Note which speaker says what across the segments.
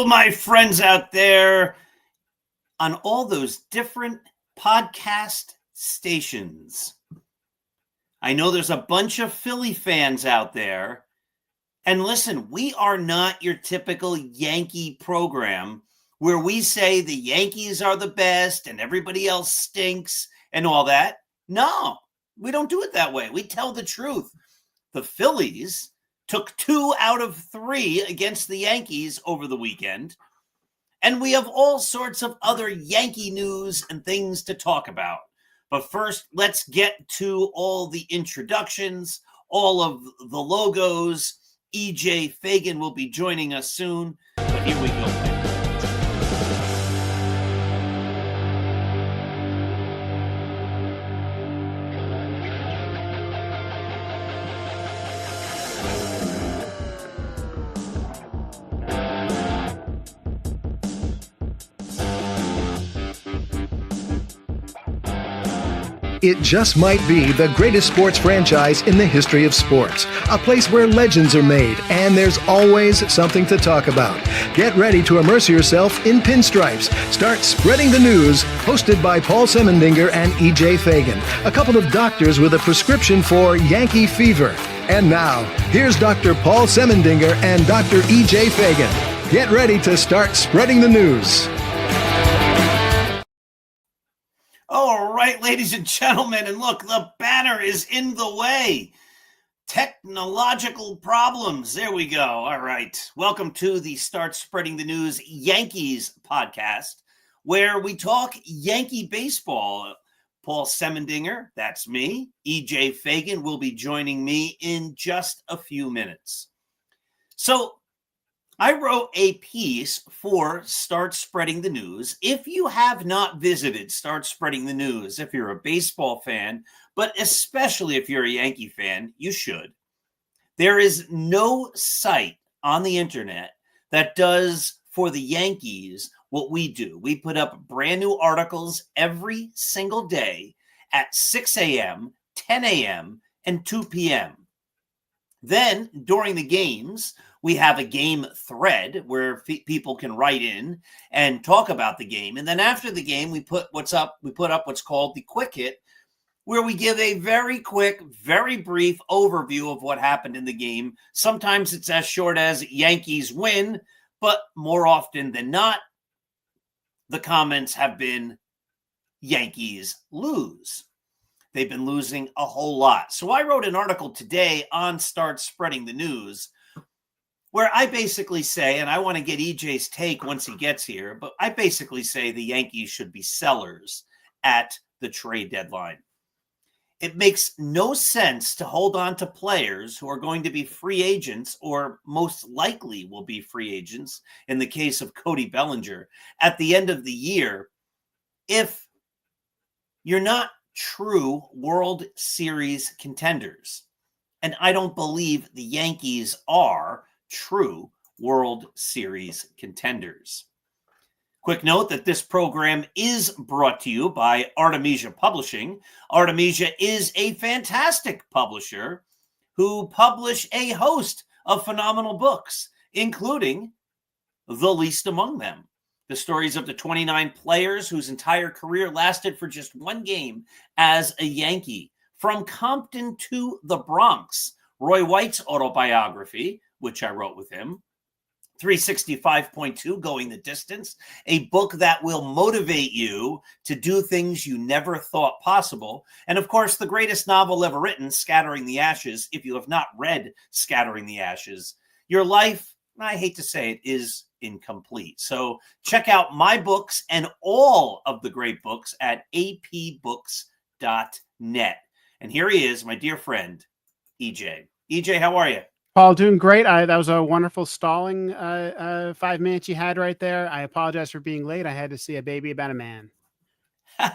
Speaker 1: my friends out there on all those different podcast stations. I know there's a bunch of Philly fans out there. And listen, we are not your typical Yankee program where we say the Yankees are the best and everybody else stinks and all that. No, we don't do it that way. We tell the truth. The Phillies took 2 out of 3 against the Yankees over the weekend. And we have all sorts of other Yankee news and things to talk about. But first, let's get to all the introductions, all of the logos. EJ Fagan will be joining us soon. But here we go.
Speaker 2: It just might be the greatest sports franchise in the history of sports. A place where legends are made, and there's always something to talk about. Get ready to immerse yourself in pinstripes. Start spreading the news, hosted by Paul Semendinger and EJ Fagan, a couple of doctors with a prescription for Yankee fever. And now, here's Dr. Paul Semendinger and Dr. EJ Fagan. Get ready to start spreading the news.
Speaker 1: All right, ladies and gentlemen, and look, the banner is in the way. Technological problems. There we go. All right. Welcome to the Start Spreading the News Yankees podcast, where we talk Yankee baseball. Paul Semendinger, that's me. EJ Fagan will be joining me in just a few minutes. So, I wrote a piece for Start Spreading the News. If you have not visited Start Spreading the News, if you're a baseball fan, but especially if you're a Yankee fan, you should. There is no site on the internet that does for the Yankees what we do. We put up brand new articles every single day at 6 a.m., 10 a.m., and 2 p.m. Then, during the games, we have a game thread where people can write in and talk about the game. And then after the game, we put up what's called the Quick Hit, where we give a very quick, very brief overview of what happened in the game. Sometimes it's as short as Yankees win, but more often than not, the comments have been Yankees lose. They've been losing a whole lot. So I wrote an article today on Start Spreading the News where I basically say, and I want to get EJ's take once he gets here, but I basically say the Yankees should be sellers at the trade deadline. It makes no sense to hold on to players who are going to be free agents or most likely will be free agents in the case of Cody Bellinger at the end of the year if you're not true World Series contenders. And I don't believe the Yankees are true World Series contenders. Quick note that this program is brought to you by Artemisia Publishing. Artemisia is a fantastic publisher who publish a host of phenomenal books, including The Least Among Them, the stories of the 29 players whose entire career lasted for just one game as a Yankee. From Compton to the Bronx, Roy White's autobiography, which I wrote with him, 365.2, Going the Distance, a book that will motivate you to do things you never thought possible. And of course, the greatest novel ever written, Scattering the Ashes. If you have not read Scattering the Ashes, your life, I hate to say it, is incomplete. So check out my books and all of the great books at apbooks.net. And here he is, my dear friend, EJ. EJ, how are you?
Speaker 3: Paul, doing great. That was a wonderful stalling 5 minutes you had right there. I apologize for being late. I had to see a baby about a man.
Speaker 1: All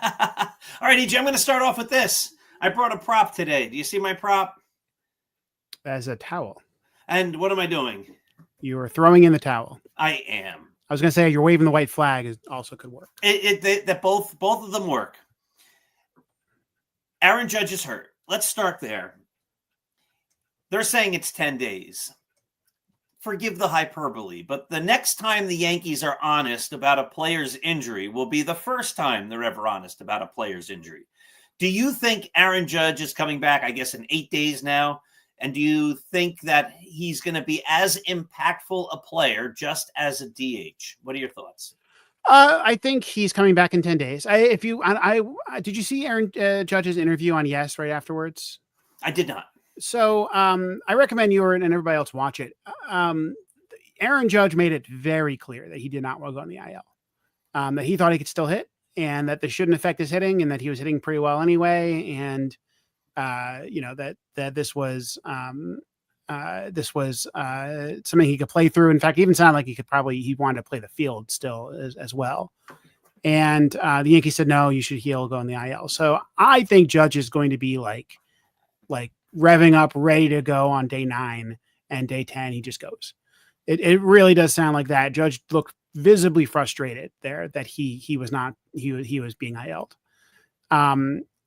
Speaker 1: right, EJ, I'm going to start off with this. I brought a prop today. Do you see my prop?
Speaker 3: As a towel.
Speaker 1: And what am I doing?
Speaker 3: You are throwing in the towel.
Speaker 1: I am.
Speaker 3: I was going to say you're waving the white flag. It also could work.
Speaker 1: That both of them work. Aaron Judge is hurt. Let's start there. They're saying it's 10 days. forgive the hyperbole, but the next time the Yankees are honest about a player's injury will be the first time they're ever honest about a player's injury. Do you think Aaron Judge is coming back, I guess, in 8 days now? And do you think that he's going to be as impactful a player just as a DH? What are your thoughts?
Speaker 3: I think he's coming back in 10 days. Did you see Aaron Judge's interview on Yes right afterwards?
Speaker 1: I did not.
Speaker 3: So I recommend you and everybody else watch it. Aaron Judge made it very clear that he did not want to go on the IL, that he thought he could still hit and that this shouldn't affect his hitting and that he was hitting pretty well anyway. And, that this was something he could play through. In fact, even sounded like he wanted to play the field still as well. And the Yankees said, no, you should heal, go on the IL. So I think Judge is going to be like revving up, ready to go on day 9, and day 10, he just goes. It really does sound like that. Judge looked visibly frustrated there that he was being IL'd.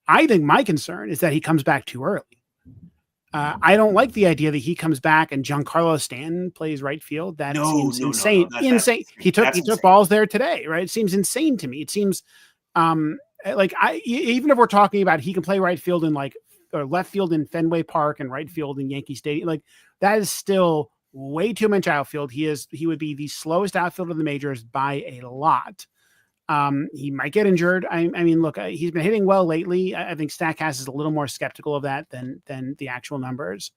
Speaker 3: I think my concern is that he comes back too early. I don't like the idea that he comes back and Giancarlo Stanton plays right field. That seems insane. Insane. He took balls there today, right? It seems insane to me. It seems even if we're talking about he can play right field in or left field in Fenway Park and right field in Yankee Stadium, that is still way too much outfield. He would be the slowest outfielder of the majors by a lot. He might get injured. I mean, look, he's been hitting well lately. I think Statcast is a little more skeptical of that than the actual numbers.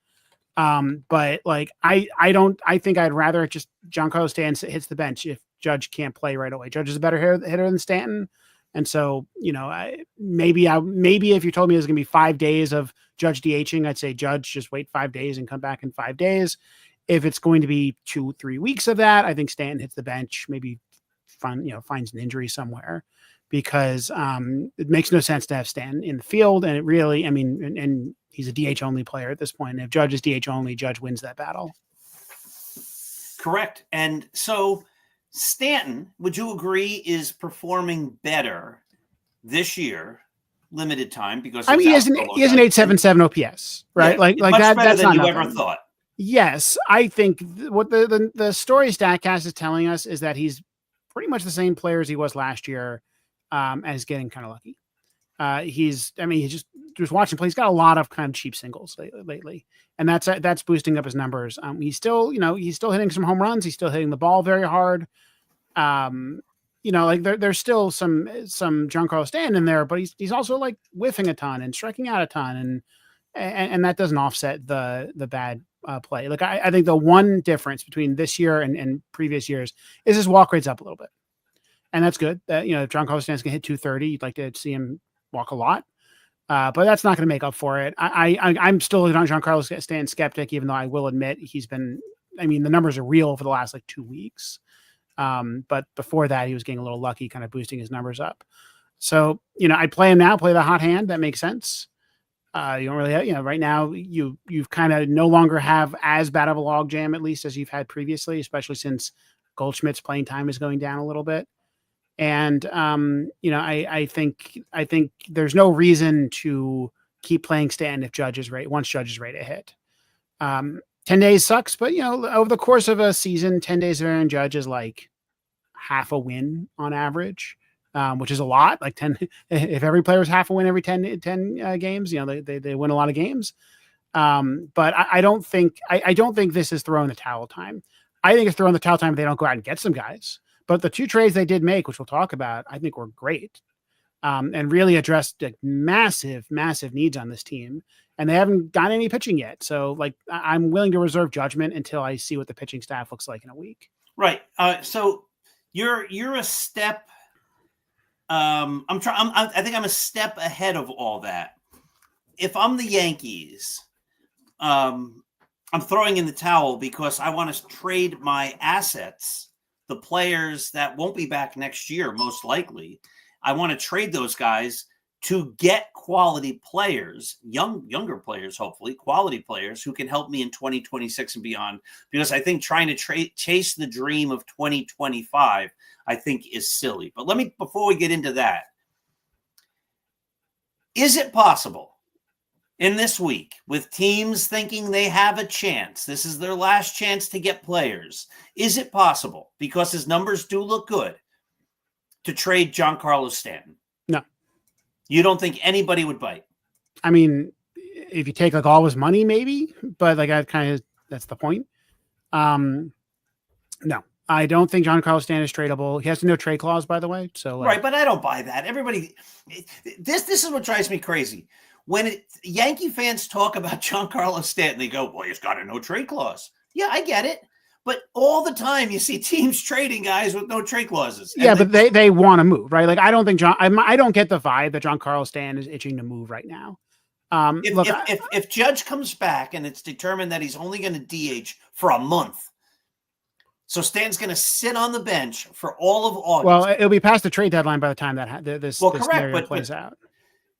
Speaker 3: But I think I'd rather just Giancarlo Stanton hits the bench if Judge can't play right away. Judge is a better hitter than Stanton. And so, maybe if you told me it was going to be 5 days of Judge DHing, I'd say Judge just wait 5 days and come back in 5 days. If it's going to be 2-3 weeks of that, I think Stanton hits the bench, maybe finds an injury somewhere, because it makes no sense to have Stanton in the field. And it really, and he's a DH only player at this point. And if Judge is DH only, Judge wins that battle.
Speaker 1: Correct. And so Stanton, would you agree, is performing better this year, limited time, because
Speaker 3: he has an 877 OPS, right?
Speaker 1: Yeah, much better than you ever thought.
Speaker 3: Yes, I think what the story Statcast is telling us is that he's pretty much the same player as he was last year, as getting kind of lucky. He's just watching play. He's got a lot of kind of cheap singles lately, and that's boosting up his numbers. He's still hitting some home runs. He's still hitting the ball very hard. There's still some Giancarlo Stanton in there, but he's also whiffing a ton and striking out a ton, and that doesn't offset the bad play. I think the one difference between this year and previous years is his walk rate's up a little bit, and that's good. If Giancarlo Stanton can hit 230, you'd like to see him walk a lot, but that's not going to make up for it. I'm still a Giancarlo Stanton skeptic, even though I will admit the numbers are real for the last 2 weeks. But before that, he was getting a little lucky, kind of boosting his numbers up. So, I play him now, play the hot hand. That makes sense. You don't really have, right now you've kind of no longer have as bad of a log jam, at least as you've had previously, especially since Goldschmidt's playing time is going down a little bit. And, I think there's no reason to keep playing Stanton if Judge is ready, once Judge is ready to hit. 10 days sucks, but over the course of a season, 10 days of Aaron Judge is half a win on average. Which is a lot. 10, if every player was half a win every 10 games, they win a lot of games. But I don't think this is throwing the towel time. I think it's throwing the towel time if they don't go out and get some guys. But the 2 trades they did make, which we'll talk about, I think were great, and really addressed massive needs on this team. And they haven't got any pitching yet. So I'm willing to reserve judgment until I see what the pitching staff looks like in a week.
Speaker 1: Right. So you're a step. I think I'm a step ahead of all that. If I'm the Yankees, I'm throwing in the towel because I want to trade my assets, the players that won't be back next year, most likely. I want to trade those guys to get quality players, younger players, hopefully quality players who can help me in 2026 and beyond. Because I think trying to chase the dream of 2025, I think is silly. But before we get into that, is it possible in this week, with teams thinking they have a chance, this is their last chance to get players, is it possible, because his numbers do look good, to trade Giancarlo Stanton?
Speaker 3: No.
Speaker 1: You don't think anybody would bite?
Speaker 3: I mean, if you take like all his money, maybe, but like that's the point. No, I don't think Giancarlo Stanton is tradable. He has no trade clause, by the way. So
Speaker 1: right, but I don't buy that. Everybody, this is what drives me crazy. When Yankee fans talk about Giancarlo Stanton, they go, "Well, he's got a no trade clause." Yeah, I get it, but all the time you see teams trading guys with no trade clauses.
Speaker 3: Yeah, but they want to move, right? Like I don't think I don't get the vibe that Giancarlo Stanton is itching to move right now.
Speaker 1: If Judge comes back and it's determined that he's only going to DH for a month, so Stanton's going to sit on the bench for all of August.
Speaker 3: Well, it'll be past the trade deadline by the time that this scenario plays out.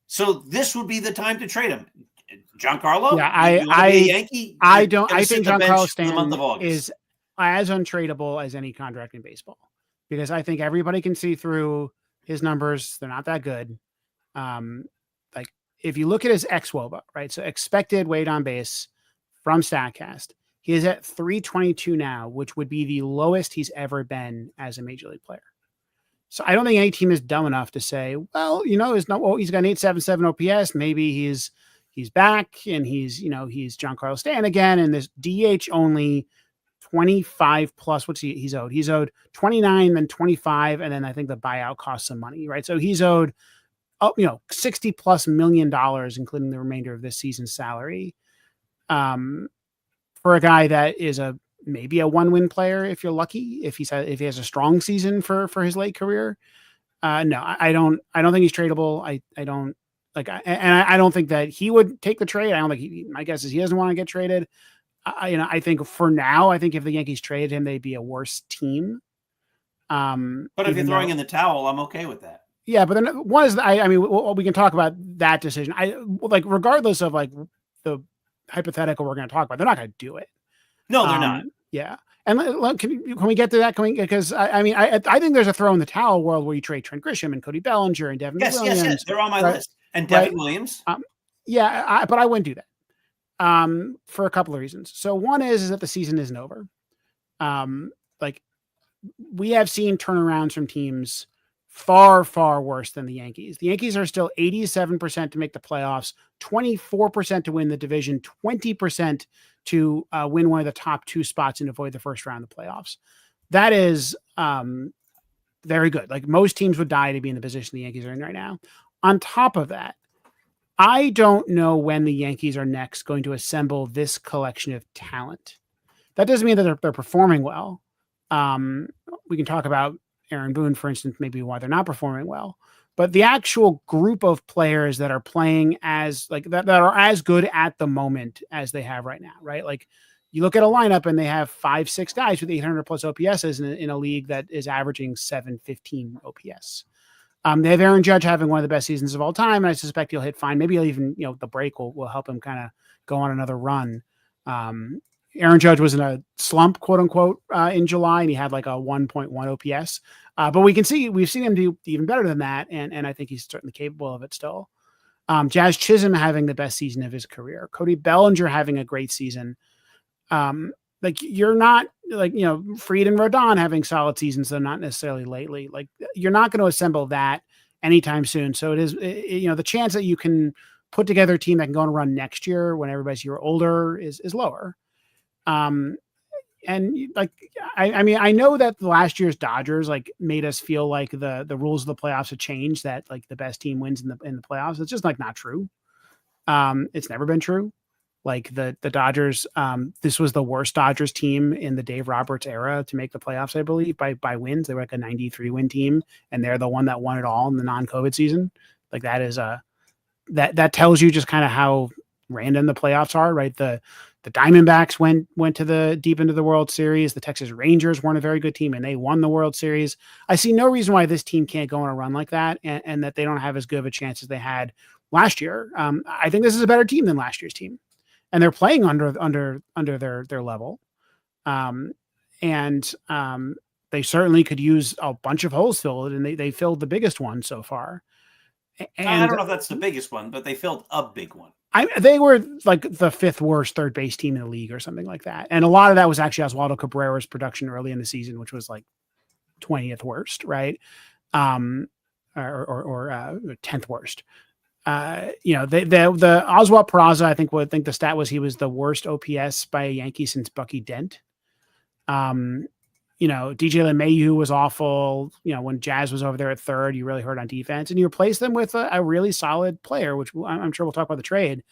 Speaker 1: So this would be the time to trade him, Giancarlo.
Speaker 3: Yeah, I think Giancarlo Stanton is as untradeable as any contract in baseball, because I think everybody can see through his numbers. They're not that good. Like if you look at his xWOBA, right? So expected weight on base from StatCast, he is at 322 now, which would be the lowest he's ever been as a major league player. So I don't think any team is dumb enough to say, well, he's got an 877 OPS. Maybe he's back and he's Giancarlo Stanton again. And this DH only 25 plus what's he's owed? He's owed 29, then 25. And then I think the buyout costs some money, right? So he's owed, $60+ million, including the remainder of this season's salary. For a guy that is maybe a 1-win player, if you're lucky, if he has a strong season for his late career. No, I don't think he's tradable. I don't I don't think that he would take the trade. I don't think my guess is he doesn't want to get traded. I think for now, if the Yankees traded him, they'd be a worse team.
Speaker 1: But if you're throwing in the towel, I'm okay with that.
Speaker 3: Yeah, but then one is we can talk about that decision. Regardless of the hypothetical we're going to talk about, they're not going to do it.
Speaker 1: No, they're not.
Speaker 3: Yeah. And can we get to that? Because I think there's a throw in the towel world where you trade Trent Grisham and Cody Bellinger and Devin Williams.
Speaker 1: Yes, they're on my list. And Devin Williams.
Speaker 3: But I wouldn't do that for a couple of reasons. So one is that the season isn't over. We have seen turnarounds from teams far, far worse than the Yankees. The Yankees are still 87% to make the playoffs, 24% to win the division, 20% to win one of the top 2 spots and avoid the first round of the playoffs. That is very good. Like most teams would die to be in the position the Yankees are in right now. On top of that, I don't know when the Yankees are next going to assemble this collection of talent. That doesn't mean that they're performing well. We can talk about Aaron Boone, for instance, maybe why they're not performing well. But the actual group of players that are playing that are as good at the moment as they have right now, right? Like you look at a lineup and they have 5-6 guys with 800 plus OPSs in a league that is averaging 715 OPS. They have Aaron Judge having one of the best seasons of all time, and I suspect he'll hit fine. Maybe he'll even, the break will help him kind of go on another run. Aaron Judge was in a slump, quote unquote, in July, and he had like a 1.1 OPS. But we've seen him do even better than that, and I think he's certainly capable of it still. Jazz Chisholm having the best season of his career. Cody Bellinger having a great season. You're not Fried and Rodon having solid seasons, though not necessarily lately. Like you're not going to assemble that anytime soon. So it is, the chance that you can put together a team that can go on a run next year when everybody's a year older is lower. I know that last year's Dodgers made us feel like the rules of the playoffs have changed, that the best team wins in the playoffs. It's just not true. It's never been true. The Dodgers, this was the worst Dodgers team in the Dave Roberts era to make the playoffs, I believe, by wins. They were a 93 win team, and they're the one that won it all in the non-COVID season. That is that tells you just kind of how random the playoffs are, right? The Diamondbacks went to the deep into the World Series. The Texas Rangers weren't a very good team, and they won the World Series. I see no reason why this team can't go on a run like that, and that they don't have as good of a chance as they had last year. I think this is a better team than last year's team, and they're playing under their level. They certainly could use a bunch of holes filled, and they filled the biggest one so far. And
Speaker 1: I don't know if that's the biggest one, but they filled a big one.
Speaker 3: They were like the 5th worst third base team in the league or something like that. And a lot of that was actually Oswaldo Cabrera's production early in the season, which was like 20th worst, right? Or 10th worst. The Oswald Peraza, I think the stat was he was the worst OPS by a Yankee since Bucky Dent. DJ LeMahieu was awful. When Jazz was over there at third, you really hurt on defense, and you replaced them with a really solid player, which I'm sure we'll talk about the trade.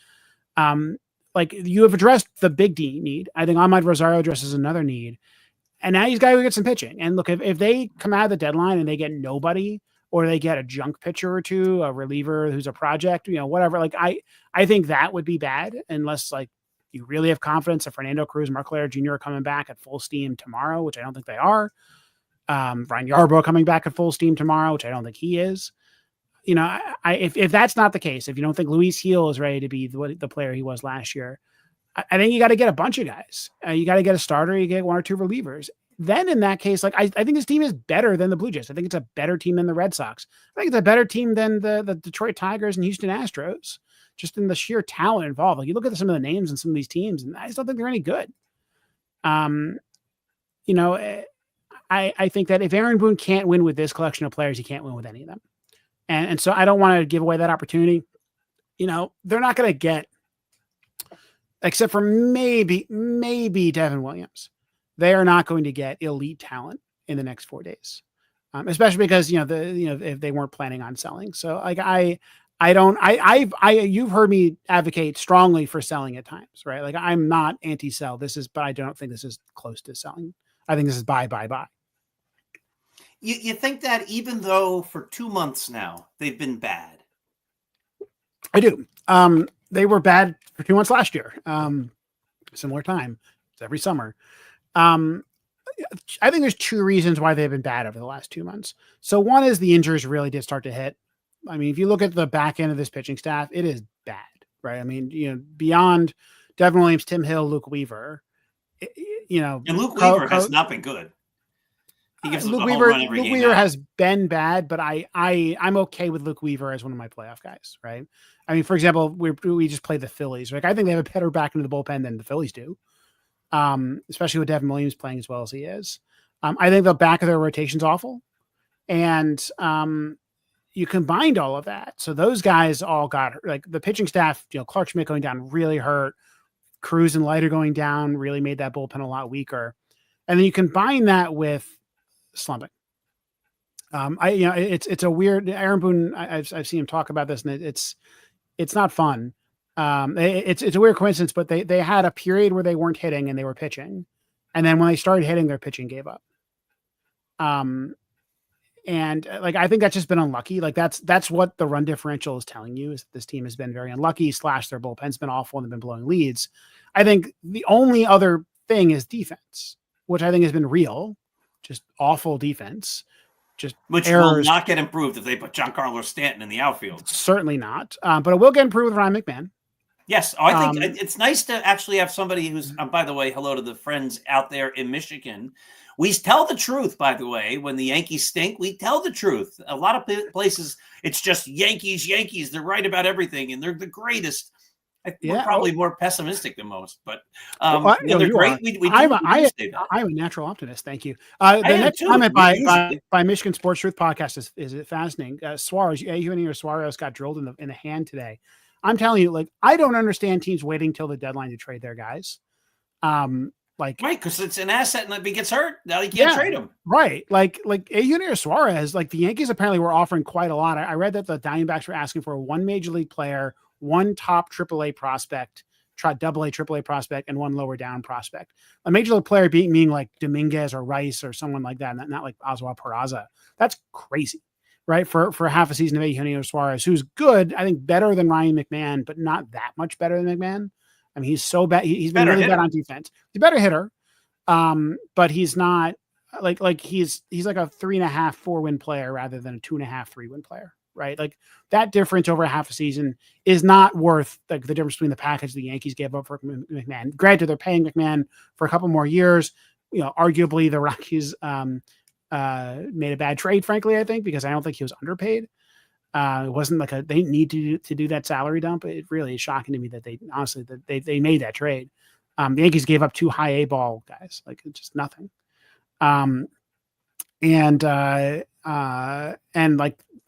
Speaker 3: You have addressed the big D need. I think Ahmad Rosario addresses another need, and now he's got to get some pitching. And look, if they come out of the deadline and they get nobody, or they get a junk pitcher or two, a reliever who's a project, whatever. I think that would be bad unless you really have confidence that Fernando Cruz, Mark Leonard Jr. are coming back at full steam tomorrow, which I don't think they are. Ryan Yarbrough coming back at full steam tomorrow, which I don't think he is. If that's not the case, if you don't think Luis Gil is ready to be the player he was last year, I think you got to get a bunch of guys. You got to get a starter. You get 1 or 2 relievers. Then in that case, I think this team is better than the Blue Jays. I think it's a better team than the Red Sox. I think it's a better team than the Detroit Tigers and Houston Astros, just in the sheer talent involved. You look at some of the names in some of these teams, and I just don't think they're any good. I think that if Aaron Boone can't win with this collection of players, he can't win with any of them. And so I don't want to give away that opportunity. They're not going to get, except for maybe Devin Williams, they are not going to get elite talent in the next 4 days, especially because if they weren't planning on selling. So you've heard me advocate strongly for selling at times, right? I'm not anti-sell. But I don't think this is close to selling. I think this is buy.
Speaker 1: You think that even though for 2 months now they've been bad?
Speaker 3: I do. They were bad for 2 months last year. Similar time. It's every summer. I think there's 2 reasons why they've been bad over the last 2 months. So one is the injuries really did start to hit. I mean, if you look at the back end of this pitching staff, it is bad, right? I mean, beyond Devin Williams, Tim Hill, Luke Weaver,
Speaker 1: and Luke Weaver has not been good. He gives
Speaker 3: Luke
Speaker 1: a
Speaker 3: Weaver,
Speaker 1: run every
Speaker 3: Luke
Speaker 1: game
Speaker 3: Weaver
Speaker 1: now.
Speaker 3: has been bad, but I'm okay with Luke Weaver as one of my playoff guys, right? I mean, for example, we just played the Phillies. I think they have a better back into the bullpen than the Phillies do, especially with Devin Williams playing as well as he is. I think the back of their rotation's awful, and you combined all of that. So those guys all got hurt. The pitching staff, Clark Schmidt going down really hurt. Cruz and Leiter going down really made that bullpen a lot weaker. And then you combine that with slumping. It's a weird Aaron Boone. I've seen him talk about this, and it's not fun. It's a weird coincidence, but they had a period where they weren't hitting and they were pitching, and then when they started hitting, their pitching gave up. I think that's just been unlucky. That's what the run differential is telling you, is that this team has been very unlucky. / their bullpen's been awful and they've been blowing leads. I think the only other thing is defense, which I think has been real, just awful defense,
Speaker 1: which
Speaker 3: errors.
Speaker 1: Will not get improved if they put Giancarlo Stanton in the outfield.
Speaker 3: Certainly not, but it will get improved with Ryan McMahon.
Speaker 1: Yes, I think it's nice to actually have somebody who's. By the way, hello to the friends out there in Michigan. We tell the truth, by the way. When the Yankees stink, we tell the truth. A lot of places, it's just Yankees. They're right about everything, and they're the greatest. We're probably more pessimistic than most, but they're great. I'm
Speaker 3: a natural optimist. Thank you. The next comment by Michigan Sports Truth Podcast is fascinating. Suarez, Suarez got drilled in the hand today. I'm telling you, I don't understand teams waiting till the deadline to trade their guys. Right,
Speaker 1: because it's an asset, and if he gets hurt, now you can't trade him.
Speaker 3: Right, Eugenio Suarez, the Yankees apparently were offering quite a lot. I read that the Diamondbacks were asking for 1 major league player, 1 top AAA prospect, AA, AAA prospect, and 1 lower down prospect. A major league player meaning like Dominguez or Rice or someone like that, not like Oswald Peraza. That's crazy, right? For half a season of Eugenio Suarez, who's good, I think better than Ryan McMahon, but not that much better than McMahon. I mean, he's so bad. He's been really bad on defense. He's a better hitter, but he's not he's like a 3.5, 4-win player rather than a 2.5, 3-win player, right? That difference over half a season is not worth the difference between the package the Yankees gave up for McMahon. Granted, they're paying McMahon for a couple more years. Arguably the Rockies made a bad trade, frankly, I think, because I don't think he was underpaid. It wasn't like they need to do that salary dump. It really is shocking to me that they made that trade. The Yankees gave up 2 high A ball guys, like just nothing. And like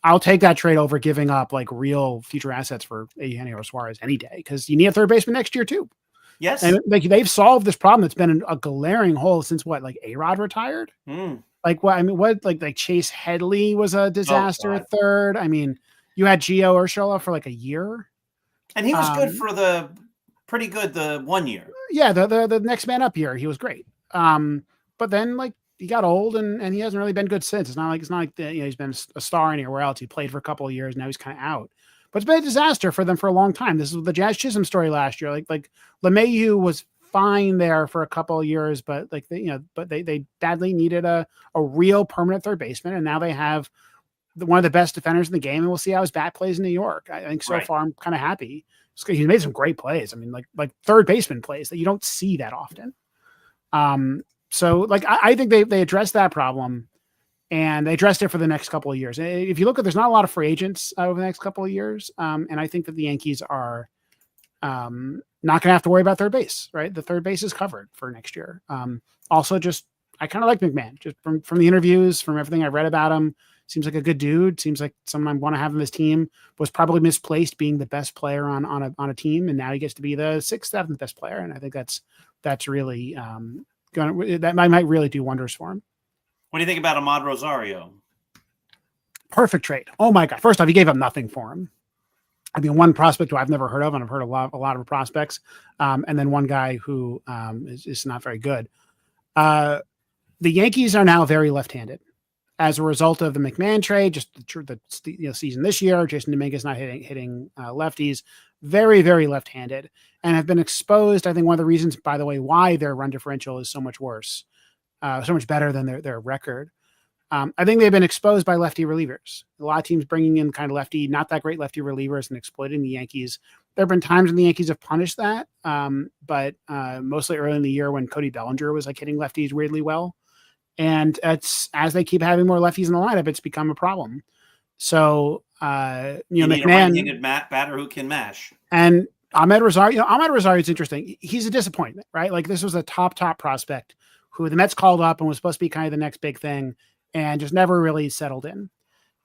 Speaker 3: I'll take that trade over giving up like real future assets for Eugenio Suarez any day, because you need a third baseman next year too.
Speaker 1: Yes,
Speaker 3: and like they've solved this problem that's been a glaring hole since like A-Rod retired. Like what I mean, like Chase Headley was a disaster at third. I mean, you had Gio Urshela for like a year,
Speaker 1: and he was good for pretty good the 1 year.
Speaker 3: Yeah, the next man up year, he was great. But then like he got old and he hasn't really been good since. It's not like he's been a star anywhere else. He played for a couple of years, now he's kind of out. But it's been a disaster for them for a long time. This is the Jazz Chisholm story last year. Like LeMahieu was fine there for a couple of years, but they badly needed a real permanent third baseman, and now they have one of the best defenders in the game, and we'll see how his bat plays in New York. I think so far I'm kind of happy. He's made some great plays. I mean, like third baseman plays that you don't see that often. So like I think they addressed that problem, and they addressed it for the next couple of years. If you look at, there's not a lot of free agents over the next couple of years, and I think that the Yankees are not going to have to worry about third base, right? The third base is covered for next year. Also, just I kind of like McMahon, just from the interviews, from everything I read about him. Seems like a good dude. Seems like someone I want to have in this team. Was probably misplaced being the best player on a team, and now he gets to be the 6th, 7th best player. And I think that's really that might really do wonders for him.
Speaker 1: What do you think about Ahmad Rosario?
Speaker 3: Perfect trade. Oh my God! First off, he gave up nothing for him. I mean, one prospect who I've never heard of, and I've heard a lot of prospects, and then one guy who is not very good. The Yankees are now very left-handed as a result of the McMahon trade. Just the season this year, Jason Dominguez not hitting lefties, very, very left-handed, and have been exposed. I think one of the reasons, by the way, why their run differential is so much worse, so much better than their record. I think they've been exposed by lefty relievers. A lot of teams bringing in kind of lefty, not that great lefty relievers and exploiting the Yankees. There have been times when the Yankees have punished that, but mostly early in the year when Cody Bellinger was like hitting lefties weirdly well. And it's as they keep having more lefties in the lineup, it's become a problem. So,
Speaker 1: you need
Speaker 3: McMahon,
Speaker 1: a right-handed batter who can mash.
Speaker 3: And Ahmed Rosario, Ahmed Rosario is interesting. He's a disappointment, right? Like this was a top prospect who the Mets called up and was supposed to be kind of the next big thing, and just never really settled in.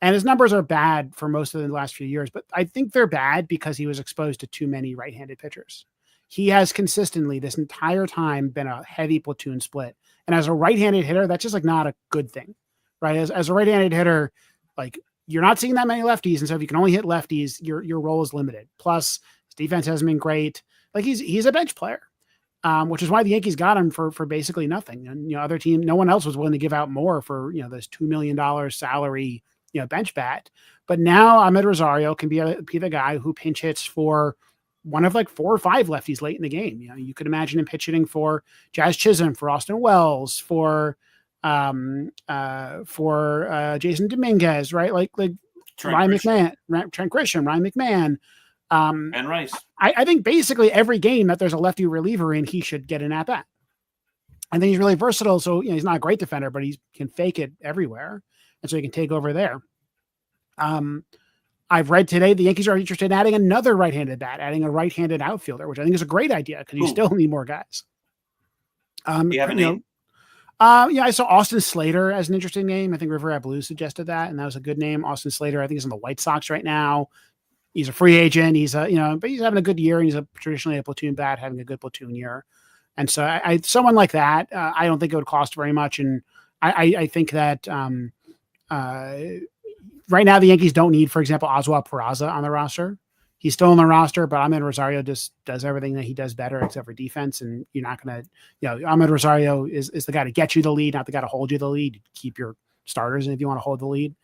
Speaker 3: And his numbers are bad for most of the last few years, but I think they're bad because he was exposed to too many right-handed pitchers. He has consistently this entire time been a heavy platoon split. And as a right-handed hitter, that's just like not a good thing, right? As a right-handed hitter, like you're not seeing that many lefties. And so if you can only hit lefties, your role is limited. Plus his defense hasn't been great. Like he's a bench player. Which is why the Yankees got him for basically nothing. And, other team, no one else was willing to give out more for, this $2 million salary, bench bat. But now Ahmed Rosario can be the guy who pinch hits for one of like 4 or 5 lefties late in the game. You could imagine him pinch hitting for Jazz Chisholm, for Austin Wells, for Jason Dominguez, right? Like Ryan McMahon, Trent Grisham, Ryan McMahon.
Speaker 1: And Rice.
Speaker 3: I think basically every game that there's a lefty reliever in, he should get an at bat. I think he's really versatile. So, he's not a great defender, but he can fake it everywhere. And so he can take over there. I've read today the Yankees are interested in adding another right-handed bat, adding a right-handed outfielder, which I think is a great idea because you still need more guys.
Speaker 1: Do you have a name?
Speaker 3: I saw Austin Slater as an interesting name. I think River Eye Blue suggested that, and that was a good name. Austin Slater, I think, is on the White Sox right now. He's a free agent. He's but he's having a good year, and he's traditionally a platoon bat, having a good platoon year. And so I someone like that, I don't think it would cost very much. And I think that right now the Yankees don't need, for example, Oswald Peraza on the roster. He's still on the roster, but Ahmed Rosario just does everything that he does better except for defense. And you're not going to, Ahmed Rosario is the guy to get you the lead, not the guy to hold you the lead. Keep your starters if you want to hold the lead.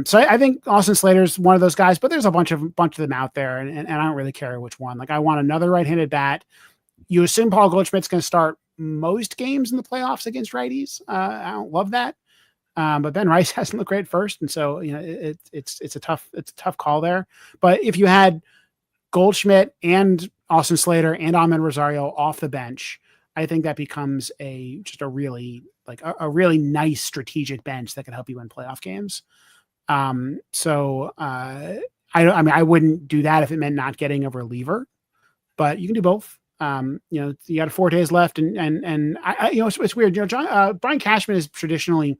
Speaker 3: So I think Austin Slater's one of those guys, but there's a bunch of them out there, and I don't really care which one. Like I want another right-handed bat. You assume Paul Goldschmidt's going to start most games in the playoffs against righties. I don't love that. But Ben Rice hasn't looked great at first. And so, it's a tough call there. But if you had Goldschmidt and Austin Slater and Ahmed Rosario off the bench, I think that becomes a really nice strategic bench that can help you win playoff games. I wouldn't do that if it meant not getting a reliever, but you can do both. You got 4 days left, and it's weird. Brian Cashman is traditionally,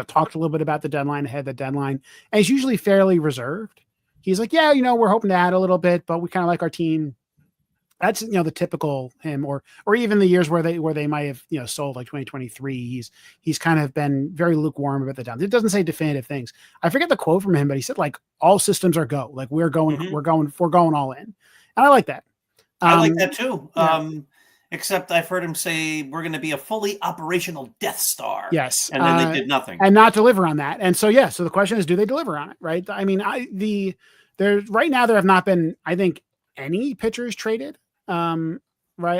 Speaker 3: talked a little bit about the deadline, ahead of the deadline, and he's usually fairly reserved. He's like, yeah, we're hoping to add a little bit, but we kind of like our team. That's the typical him, or even the years where they might have sold, like 2023. He's kind of been very lukewarm about the down. It doesn't say definitive things. I forget the quote from him, but he said like all systems are go. Like we're going all in, and I like that.
Speaker 1: I like that too.
Speaker 3: Yeah.
Speaker 1: Except I've heard him say we're going to be a fully operational Death Star.
Speaker 3: Yes,
Speaker 1: and then they did nothing
Speaker 3: and not deliver on that. And so so the question is, do they deliver on it? Right? I mean, right now there have not been, I think, any pitchers traded. Right?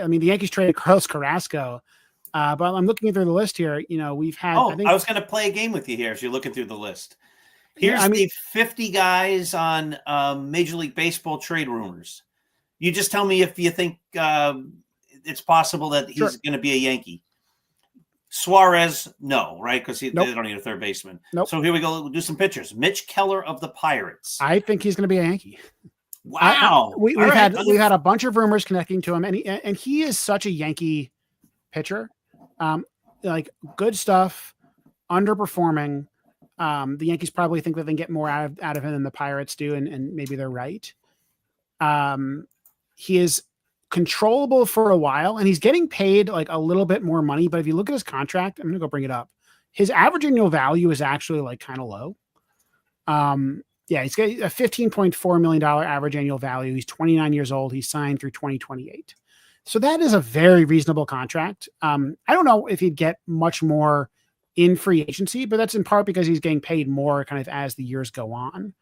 Speaker 3: I mean, the Yankees traded Carlos Carrasco, but I'm looking through the list here. We've had.
Speaker 1: I was going to play a game with you here as you're looking through the list. Here's the 50 guys on Major League Baseball trade rumors. You just tell me if you think it's possible that he's going to be a Yankee. Suarez, no, right? Because they don't need a third baseman.
Speaker 3: Nope.
Speaker 1: So here we go. We'll do some pitchers. Mitch Keller of the Pirates.
Speaker 3: I think he's going to be a Yankee.
Speaker 1: Wow.
Speaker 3: We've had a bunch of rumors connecting to him, and he is such a Yankee pitcher. Like good stuff, underperforming. The Yankees probably think that they can get more out of him than the Pirates do, and maybe they're right. He is controllable for a while, and he's getting paid like a little bit more money. But if you look at his contract, I'm going to go bring it up. His average annual value is actually like kind of low. He's got a $15.4 million average annual value. He's 29 years old. He's signed through 2028. So that is a very reasonable contract. I don't know if he'd get much more in free agency, but that's in part because he's getting paid more kind of as the years go on.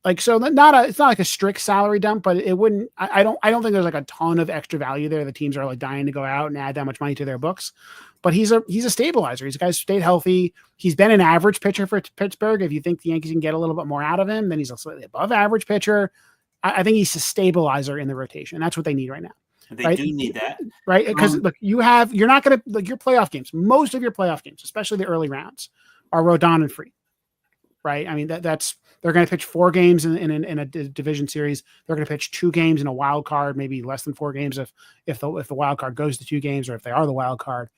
Speaker 3: It's not like a strict salary dump, but it wouldn't, I don't think there's like a ton of extra value there. The teams are like dying to go out and add that much money to their books, but he's a stabilizer. He's a guy who stayed healthy. He's been an average pitcher for Pittsburgh. If you think the Yankees can get a little bit more out of him, then he's a slightly above average pitcher. I think he's a stabilizer in the rotation. That's what they need right now.
Speaker 1: They do need that.
Speaker 3: Right. Because look, you're not going to, like, your playoff games, most of your playoff games, especially the early rounds, are Rodon and free. Right. I mean, they're going to pitch 4 games in a division series. They're going to pitch 2 games in a wild card, maybe less than 4 games if the wild card goes to 2 games, or if they are the wild card.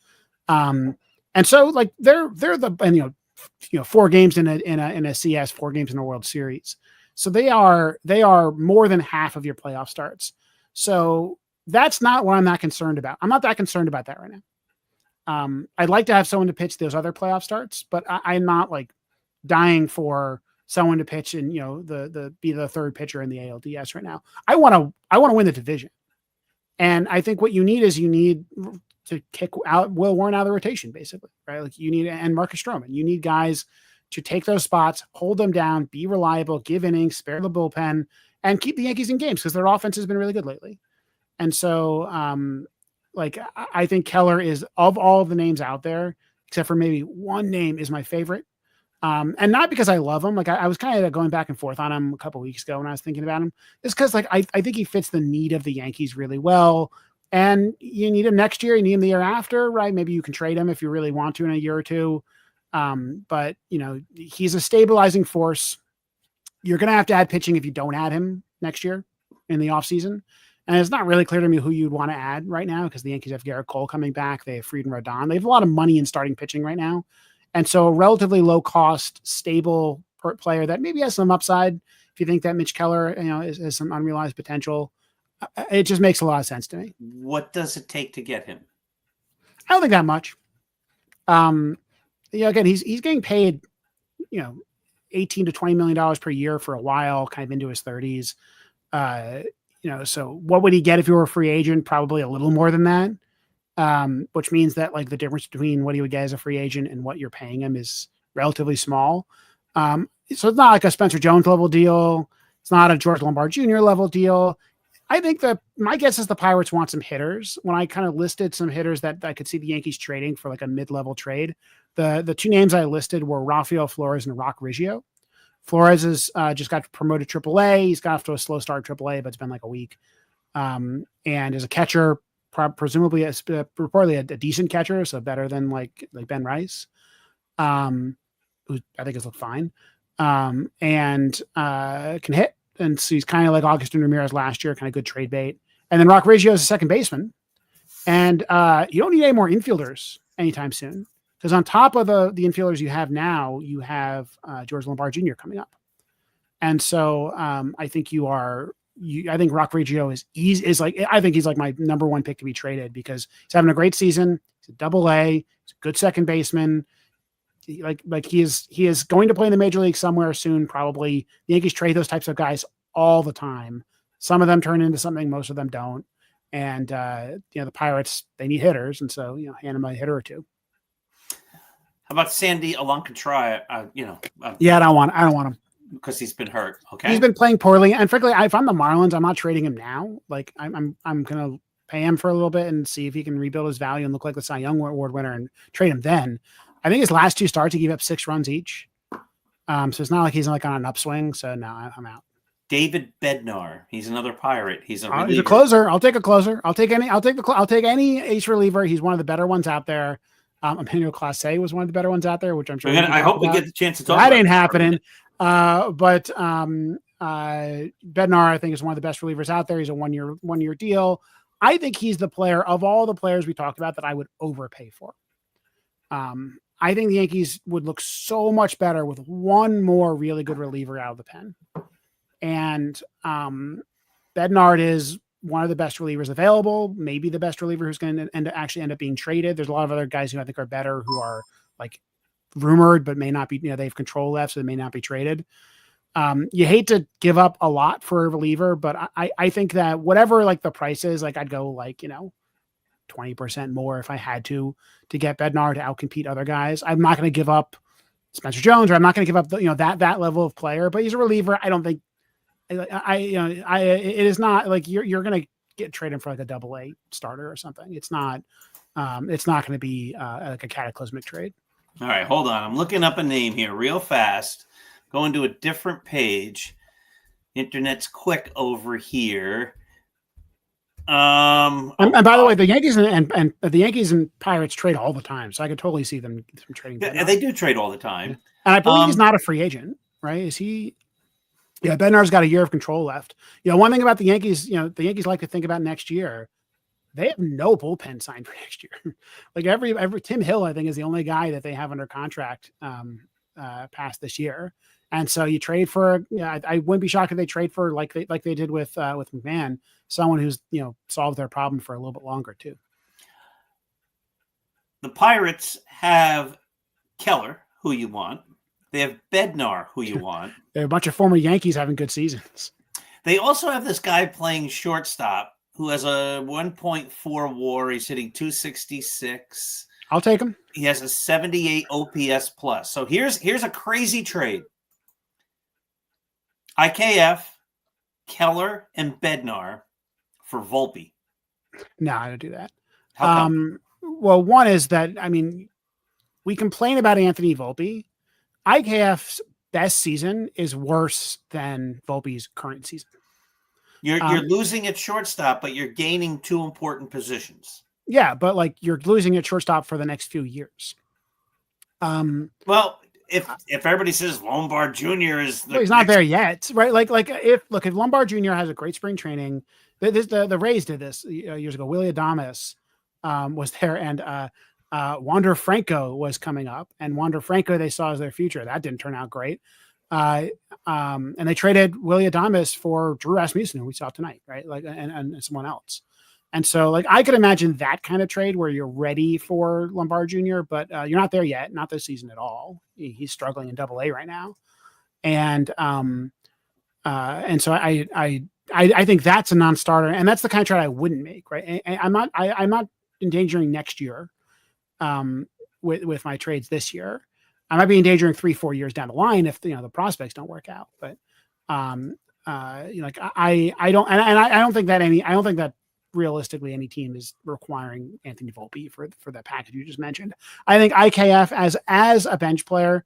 Speaker 3: And so like they're 4 games in a CS, 4 games in a World Series. So they are more than half of your playoff starts. So that's not what I'm not concerned about. I'm not that concerned about that right now. I'd like to have someone to pitch those other playoff starts, but I'm not like dying for someone to pitch and be the third pitcher in the ALDS right now. I want to win the division, and I think what you need to kick out Will Warren out of the rotation, basically, right? Like and Marcus Stroman. You need guys to take those spots, hold them down, be reliable, give innings, spare the bullpen, and keep the Yankees in games because their offense has been really good lately. And so, I think Keller is, of all the names out there, except for maybe one name, is my favorite. And not because I love him. Like I was kind of going back and forth on him a couple of weeks ago when I was thinking about him. It's because I think he fits the need of the Yankees really well. And you need him next year. You need him the year after, right? Maybe you can trade him if you really want to in a year or two. But he's a stabilizing force. You're going to have to add pitching if you don't add him next year in the offseason. And it's not really clear to me who you'd want to add right now because the Yankees have Garrett Cole coming back. They have Frieden Rodon. They have a lot of money in starting pitching right now. And so a relatively low cost, stable player that maybe has some upside. If you think that Mitch Keller, has some unrealized potential, it just makes a lot of sense to me.
Speaker 1: What does it take to get him?
Speaker 3: I don't think that much. Again, he's getting paid, $18 to $20 million per year for a while, kind of into his 30s. So what would he get if he were a free agent? Probably a little more than that. Which means that like the difference between what he would get as a free agent and what you're paying him is relatively small. So it's not like a Spencer Jones level deal. It's not a George Lombard Jr. level deal. I think that my guess is the Pirates want some hitters. When I kind of listed some hitters that I could see the Yankees trading for like a mid-level trade, the 2 names I listed were Rafael Flores and Rock Riggio. Flores has just got promoted to AAA. He's got off to a slow start at AAA, but it's been like a week. And as a catcher, presumably reportedly a decent catcher, so better than like Ben Rice. who I think has looked fine, and can hit. And so he's kind of like Augustin Ramirez last year, kind of good trade bait. And then Rock Riggio is a second baseman. And you don't need any more infielders anytime soon, because on top of the infielders you have now, you have George Lombard Jr. coming up. And so I think I think Rock Riggio I think he's like my number one pick to be traded, because he's having a great season. He's a double-A. He's a good second baseman. He is going to play in the major league somewhere soon, probably. The Yankees trade those types of guys all the time. Some of them turn into something, most of them don't. And the Pirates, they need hitters, and so hand them a hitter or two.
Speaker 1: How about Sandy Alcantara?
Speaker 3: Yeah, I don't want him
Speaker 1: because he's been hurt. Okay,
Speaker 3: he's been playing poorly, and frankly, if I'm the Marlins, I'm not trading him now. Like I'm gonna pay him for a little bit and see if he can rebuild his value and look like the Cy Young Award winner, and trade him then. I think his last two starts, he gave up 6 runs each. So it's not like he's like on an upswing. So no, I'm out. David
Speaker 1: Bednar, he's another Pirate. He's
Speaker 3: a closer. I'll take a closer. I'll take any ace reliever. He's one of the better ones out there. Emmanuel Clase was one of the better ones out there, which I'm sure.
Speaker 1: I hope we get the chance to talk.
Speaker 3: That ain't happening. But Bednar, I think, is one of the best relievers out there. He's a one year deal. I think he's the player of all the players we talked about that I would overpay for. I think the Yankees would look so much better with one more really good reliever out of the pen. And Bednar is one of the best relievers available, maybe the best reliever who's going to end up being traded. There's a lot of other guys who I think are better, who are like rumored, but may not be, they have control left, so they may not be traded. You hate to give up a lot for a reliever, but I think that whatever like the price is, like I'd go like, 20% more if I had to get Bednar to outcompete other guys. I'm not going to give up Spencer Jones, or I'm not going to give up that level of player, but he's a reliever. I don't think it is not like you're going to get traded for like a double-A starter or something. It's not going to be like a cataclysmic trade.
Speaker 1: All right, hold on. I'm looking up a name here real fast. Going to a different page. Internet's quick over here.
Speaker 3: And by the way, the Yankees and the Yankees and Pirates trade all the time, so I could totally see them trading.
Speaker 1: Yeah, they do trade all the time,
Speaker 3: and I believe he's not a free agent, right? Is he? Yeah, Bednar's got a year of control left. One thing about the Yankees, the Yankees like to think about next year. They have no bullpen signed for next year. Like every Tim Hill, I think, is the only guy that they have under contract past this year. And so you trade for, I wouldn't be shocked if they trade for like they did with McMahon, someone who's solved their problem for a little bit longer too.
Speaker 1: The Pirates have Keller, who you want. They have Bednar, who you want.
Speaker 3: They have a bunch of former Yankees having good seasons.
Speaker 1: They also have this guy playing shortstop who has a 1.4 WAR. He's hitting 266.
Speaker 3: I'll take him.
Speaker 1: He has a 78 OPS plus. So here's a crazy trade. IKF, Keller, and Bednar for Volpe.
Speaker 3: No, I don't do that.
Speaker 1: How come?
Speaker 3: Well, one is that, we complain about Anthony Volpe. IKF's best season is worse than Volpe's current season.
Speaker 1: You're losing at shortstop, but you're gaining 2 important positions.
Speaker 3: Yeah, but like you're losing at shortstop for the next few years.
Speaker 1: Well, if everybody says Lombard Jr. is
Speaker 3: he's not there yet, right? If Lombard Jr. has a great spring training, the Rays did this years ago. Willie Adames was there, and Wander Franco was coming up, and Wander Franco they saw as their future. That didn't turn out great. And they traded Willie Adames for Drew Rasmussen, who we saw tonight, right? And someone else. And so I could imagine that kind of trade where you're ready for Lombard Jr., but you're not there yet, not this season at all. He's struggling in Double-A right now. And so I think that's a non-starter, and that's the kind of trade I wouldn't make, right? And I'm not endangering next year with my trades this year. I might be endangering 3-4 years down the line if the prospects don't work out. But I don't think that realistically any team is requiring Anthony Volpe for that package you just mentioned. I think IKF as a bench player,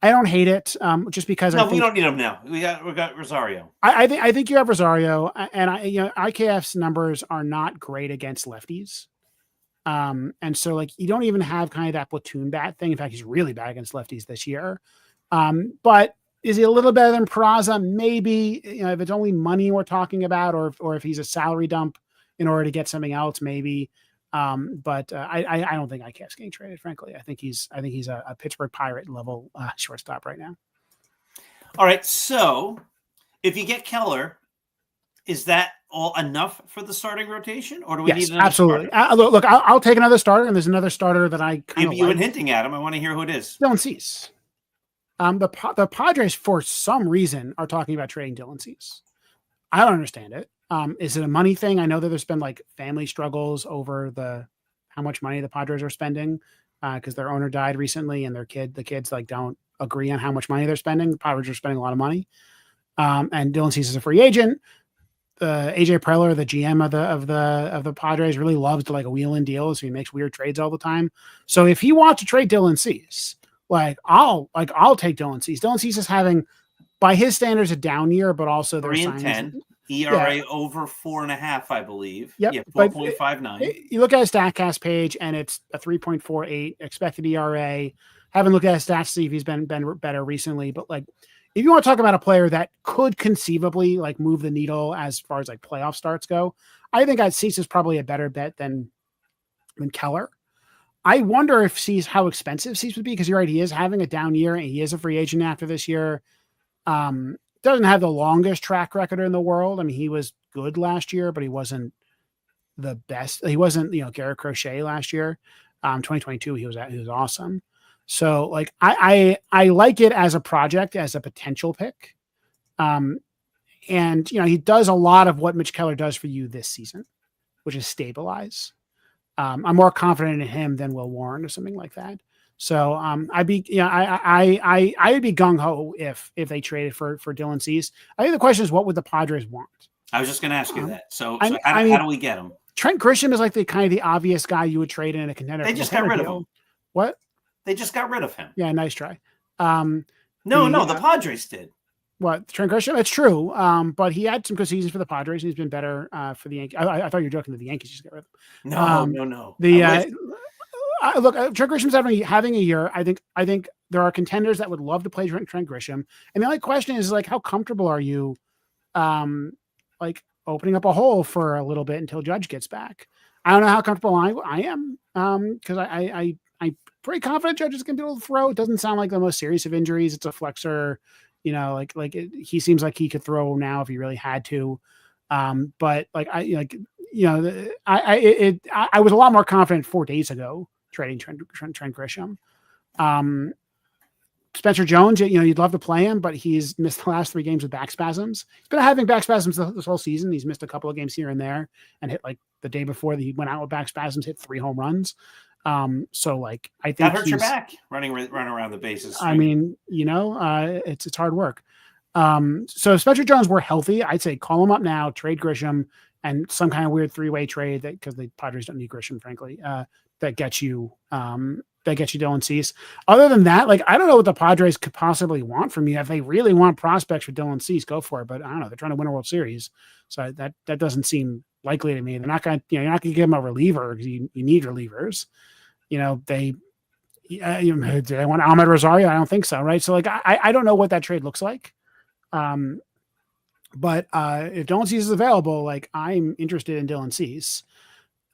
Speaker 3: I don't hate it. Just because
Speaker 1: we don't need him now. We got Rosario.
Speaker 3: I think you have Rosario, and IKF's numbers are not great against lefties. And so you don't even have kind of that platoon bat thing. In fact, he's really bad against lefties this year. But is he a little better than Peraza? Maybe, if it's only money we're talking about, or if he's a salary dump in order to get something else, maybe. But I don't think IKF's getting traded. Frankly, I think he's a Pittsburgh Pirate level shortstop right now.
Speaker 1: All right, so if you get Keller, is that all enough for the starting rotation, or do we need another
Speaker 3: absolutely.
Speaker 1: starter?
Speaker 3: Look, I'll take another starter, and there's another starter that I kind of
Speaker 1: you've been hinting at him. I want to hear who it is.
Speaker 3: Dylan Cease. The Padres, for some reason, are talking about trading Dylan Cease. I don't understand it. Is it a money thing? I know that there's been like family struggles over how much money the Padres are spending because their owner died recently, and the kids like don't agree on how much money they're spending. The Padres are spending a lot of money, and Dylan Cease is a free agent. AJ Preller, the GM of the Padres, really loves to like wheel in deals, so he makes weird trades all the time. So if he wants to trade Dylan Cease, I'll take Dylan Cease. Dylan Cease is having, by his standards, a down year, but also they're
Speaker 1: 3-10. ERA over 4.5, I believe.
Speaker 3: Yep.
Speaker 1: Yeah, 4.59.
Speaker 3: You look at his StatCast page, and it's a 3.48 expected ERA. Haven't looked at his stats to see if he's been better recently, but like, if you want to talk about a player that could conceivably like move the needle as far as like playoff starts go, I think Cease is probably a better bet than Keller. I wonder if how expensive Cease would be, because you're right, he is having a down year, and he is a free agent after this year. Doesn't have the longest track record in the world. I mean, he was good last year, but he wasn't the best. He wasn't, Garrett Crochet last year. 2022, he was awesome. So like, I like it as a project, as a potential pick. And he does a lot of what Mitch Keller does for you this season, which is stabilize. I'm more confident in him than Will Warren or something like that. So I'd be gung ho if they traded for Dylan Cease. I think the question is, what would the Padres want?
Speaker 1: I was just going to ask you that. So how do we get him?
Speaker 3: Trent Grisham is like the obvious guy you would trade in a contender.
Speaker 1: They just got rid of him.
Speaker 3: What?
Speaker 1: They just got rid of him.
Speaker 3: Yeah, nice try.
Speaker 1: The Padres did.
Speaker 3: What, Trent Grisham? It's true. But he had some good seasons for the Padres. He's been better for the Yankees. I thought you were joking that the Yankees just got rid of him.
Speaker 1: No.
Speaker 3: Look, Trent Grisham's having a year. I think there are contenders that would love to play Trent Grisham. And the only question is like, how comfortable are you, like opening up a hole for a little bit until Judge gets back? I don't know how comfortable I am, because I'm pretty confident Judge is going to be able to throw. It doesn't sound like the most serious of injuries. It's a flexor, he seems like he could throw now if he really had to. But like I was a lot more confident 4 days ago trading Trent Grisham. Spencer Jones, you'd love to play him, but he's missed the last 3 games with back spasms. He's been having back spasms this whole season. He's missed a couple of games here and there, and hit like the day before that he went out with back spasms, hit 3 home runs. So like, I think
Speaker 1: that hurts your back running around the bases.
Speaker 3: I mean, it's hard work. So if Spencer Jones were healthy, I'd say call him up now, trade Grisham, and some kind of weird 3-way trade because the Padres don't need Grisham, frankly, that gets you Dylan Cease. Other than that, like, I don't know what the Padres could possibly want from you. If they really want prospects for Dylan Cease, go for it. But I don't know. They're trying to win a World Series. So that doesn't seem likely to me. They're not going to, you're not going to give him a reliever because you need relievers. Do they want Ahmed Rosario? I don't think so. Right. So like, I don't know what that trade looks like. But if Dylan Cease is available, like, I'm interested in Dylan Cease.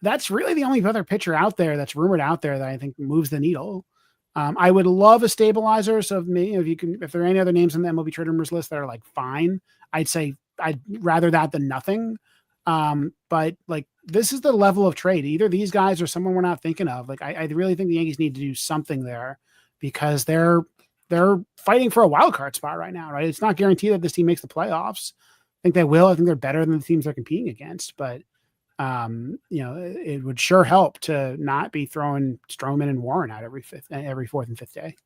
Speaker 3: That's really the only other pitcher out there that's rumored out there that I think moves the needle. I would love a stabilizer. So if there are any other names on the MLB trade rumors list that are like fine, I'd say I'd rather that than nothing. But like, this is the level of trade. Either these guys or someone we're not thinking of. Like, I really think the Yankees need to do something there because they're fighting for a wild card spot right now, right? It's not guaranteed that this team makes the playoffs. I think they will. I think they're better than the teams they're competing against, but it would sure help to not be throwing Stroman and Warren out every 4th and 5th day.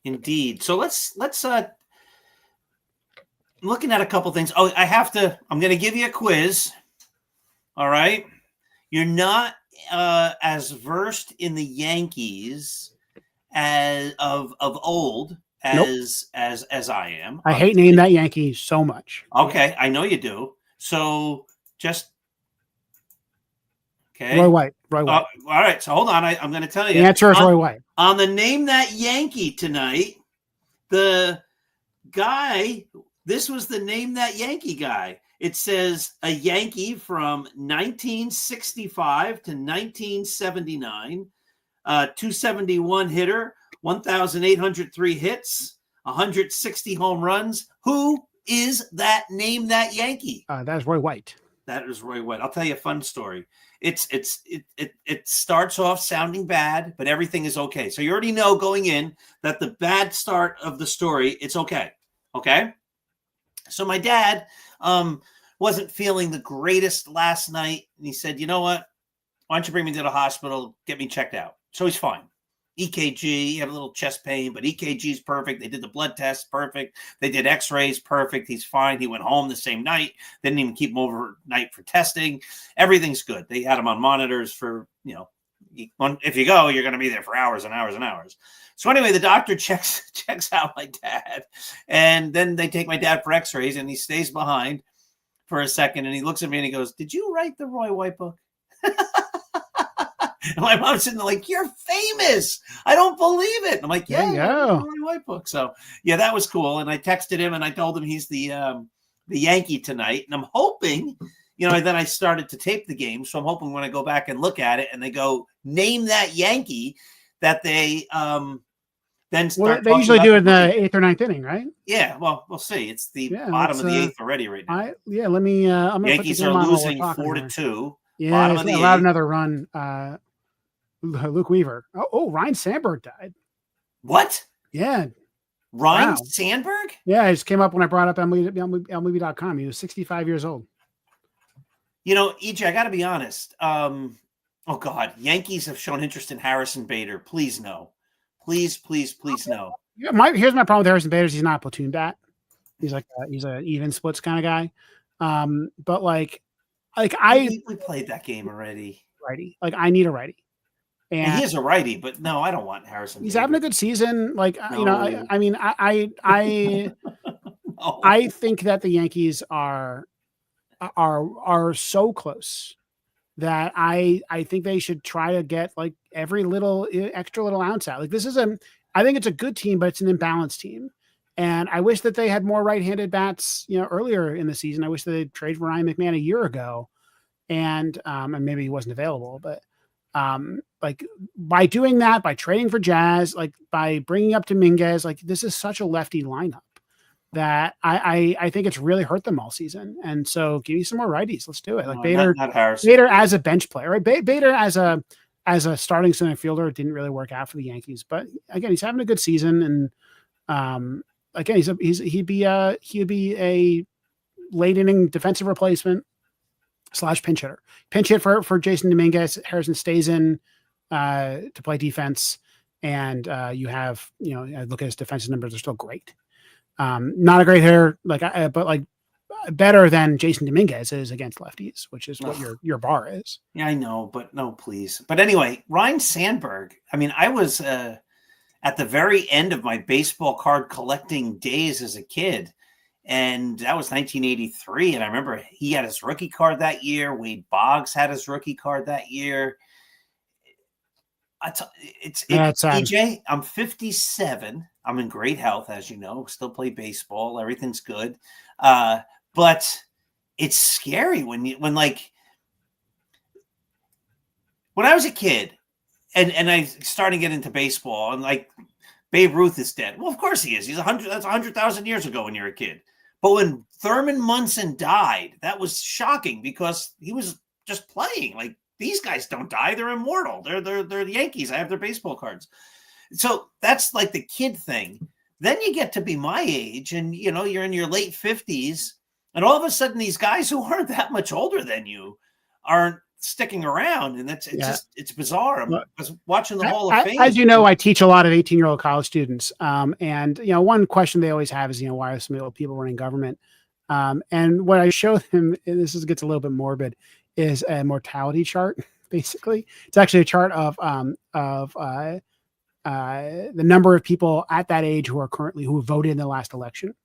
Speaker 1: Indeed. So let's looking at a couple things. Oh, I'm going to give you a quiz. All right. You're not as versed in the Yankees as of old as I am.
Speaker 3: I hate naming that Yankee so much.
Speaker 1: Okay, I know you do. So just okay.
Speaker 3: Roy White.
Speaker 1: All right. So hold on. I'm going to tell you.
Speaker 3: The answer is Roy White.
Speaker 1: On the Name That Yankee tonight, The guy, this was the Name That Yankee guy. It says a Yankee from 1965 to 1979, 271 hitter, 1,803 hits, 160 home runs. Who is that Name That Yankee?
Speaker 3: That's Roy White.
Speaker 1: That is Roy White. I'll tell you a fun story. It starts off sounding bad, but everything is okay. So you already know going in that the bad start of the story, it's okay. Okay. So my dad wasn't feeling the greatest last night. And he said, you know what? Why don't you bring me to the hospital, get me checked out? So he's fine. EKG, he had a little chest pain, but EKG is perfect. They did the blood test, perfect. They did x-rays, perfect. He's fine. He went home the same night. Didn't even keep him overnight for testing. Everything's good. They had him on monitors for, if you go, you're going to be there for hours and hours and hours. So anyway, the doctor checks out my dad, and then they take my dad for x-rays, and he stays behind for a second, and he looks at me and he goes, "Did you write the Roy White book?" And my mom's sitting there like, "You're famous. I don't believe it." And I'm like, "Yeah, the Roy White book." So yeah, that was cool. And I texted him and I told him he's the Yankee tonight. And I'm hoping, then I started to tape the game. So I'm hoping when I go back and look at it and they go, "Name that Yankee," that they then start.
Speaker 3: Well, they usually do it in the 8th or 9th inning, right?
Speaker 1: Yeah. Well, we'll see. It's the bottom of the 8th already right now.
Speaker 3: Let me. I'm
Speaker 1: Yankees are losing 4-2.
Speaker 3: Yeah,
Speaker 1: bottom of the
Speaker 3: allowed
Speaker 1: 8th.
Speaker 3: Another run. Luke Weaver. Oh, Ryan Sandberg died.
Speaker 1: What?
Speaker 3: Yeah.
Speaker 1: Ryan Sandberg?
Speaker 3: Yeah, it just came up when I brought up MLB.com. He was 65 years old.
Speaker 1: EJ, I got to be honest. Oh, God. Yankees have shown interest in Harrison Bader. Please, no. Please, please, please, no.
Speaker 3: Yeah, here's my problem with Harrison Bader. He's not a platoon bat. He's he's an even splits kind of guy. But
Speaker 1: we played that game already.
Speaker 3: Righty. I need a righty.
Speaker 1: And he is a righty, but no, I don't want Harrison.
Speaker 3: He's
Speaker 1: Bader.
Speaker 3: having a good season. I think that the Yankees are so close that I think they should try to get every little extra little ounce out. I think it's a good team, but it's an imbalanced team. And I wish that they had more right-handed bats, earlier in the season. I wish that they'd trade for Ryan McMahon a year ago, and maybe he wasn't available, but by doing that, by trading for Jazz, by bringing up Dominguez, this is such a lefty lineup that I think it's really hurt them all season. And so give me some more righties. Let's do it. Bader,
Speaker 1: not Harrison.
Speaker 3: Bader as a bench player, right? Bader as a starting center fielder, it didn't really work out for the Yankees, but again, he's having a good season. And again, he'd be a late inning defensive replacement / pinch hitter. Pinch hit for Jason Dominguez. Harrison stays in to play defense, and you have I look at his defensive numbers; they're still great. Not a great hitter, but better than Jason Dominguez is against lefties, which is what your bar is.
Speaker 1: Yeah, I know, but no, please. But anyway, Ryan Sandberg. I mean, I was at the very end of my baseball card collecting days as a kid. And that was 1983. And I remember he had his rookie card that year. Wade Boggs had his rookie card that year. EJ, I'm 57. I'm in great health, as you know. Still play baseball. Everything's good. But it's scary when I was a kid and I started getting into baseball and Babe Ruth is dead. Well, of course he is. He's 100. That's 100,000 years ago when you're a kid. But when Thurman Munson died, that was shocking because he was just playing. These guys don't die; they're immortal. They're the Yankees. I have their baseball cards. So that's the kid thing. Then you get to be my age, and you're in your late 50s, and all of a sudden these guys who aren't that much older than you aren't sticking around, and it's bizarre. I was watching the Hall of Fame.
Speaker 3: As you know, I teach a lot of 18-year-old college students, and one question they always have is why are so many old people running government? And what I show them, and this gets a little bit morbid, is a mortality chart. Basically, it's actually a chart of the number of people at that age who voted in the last election.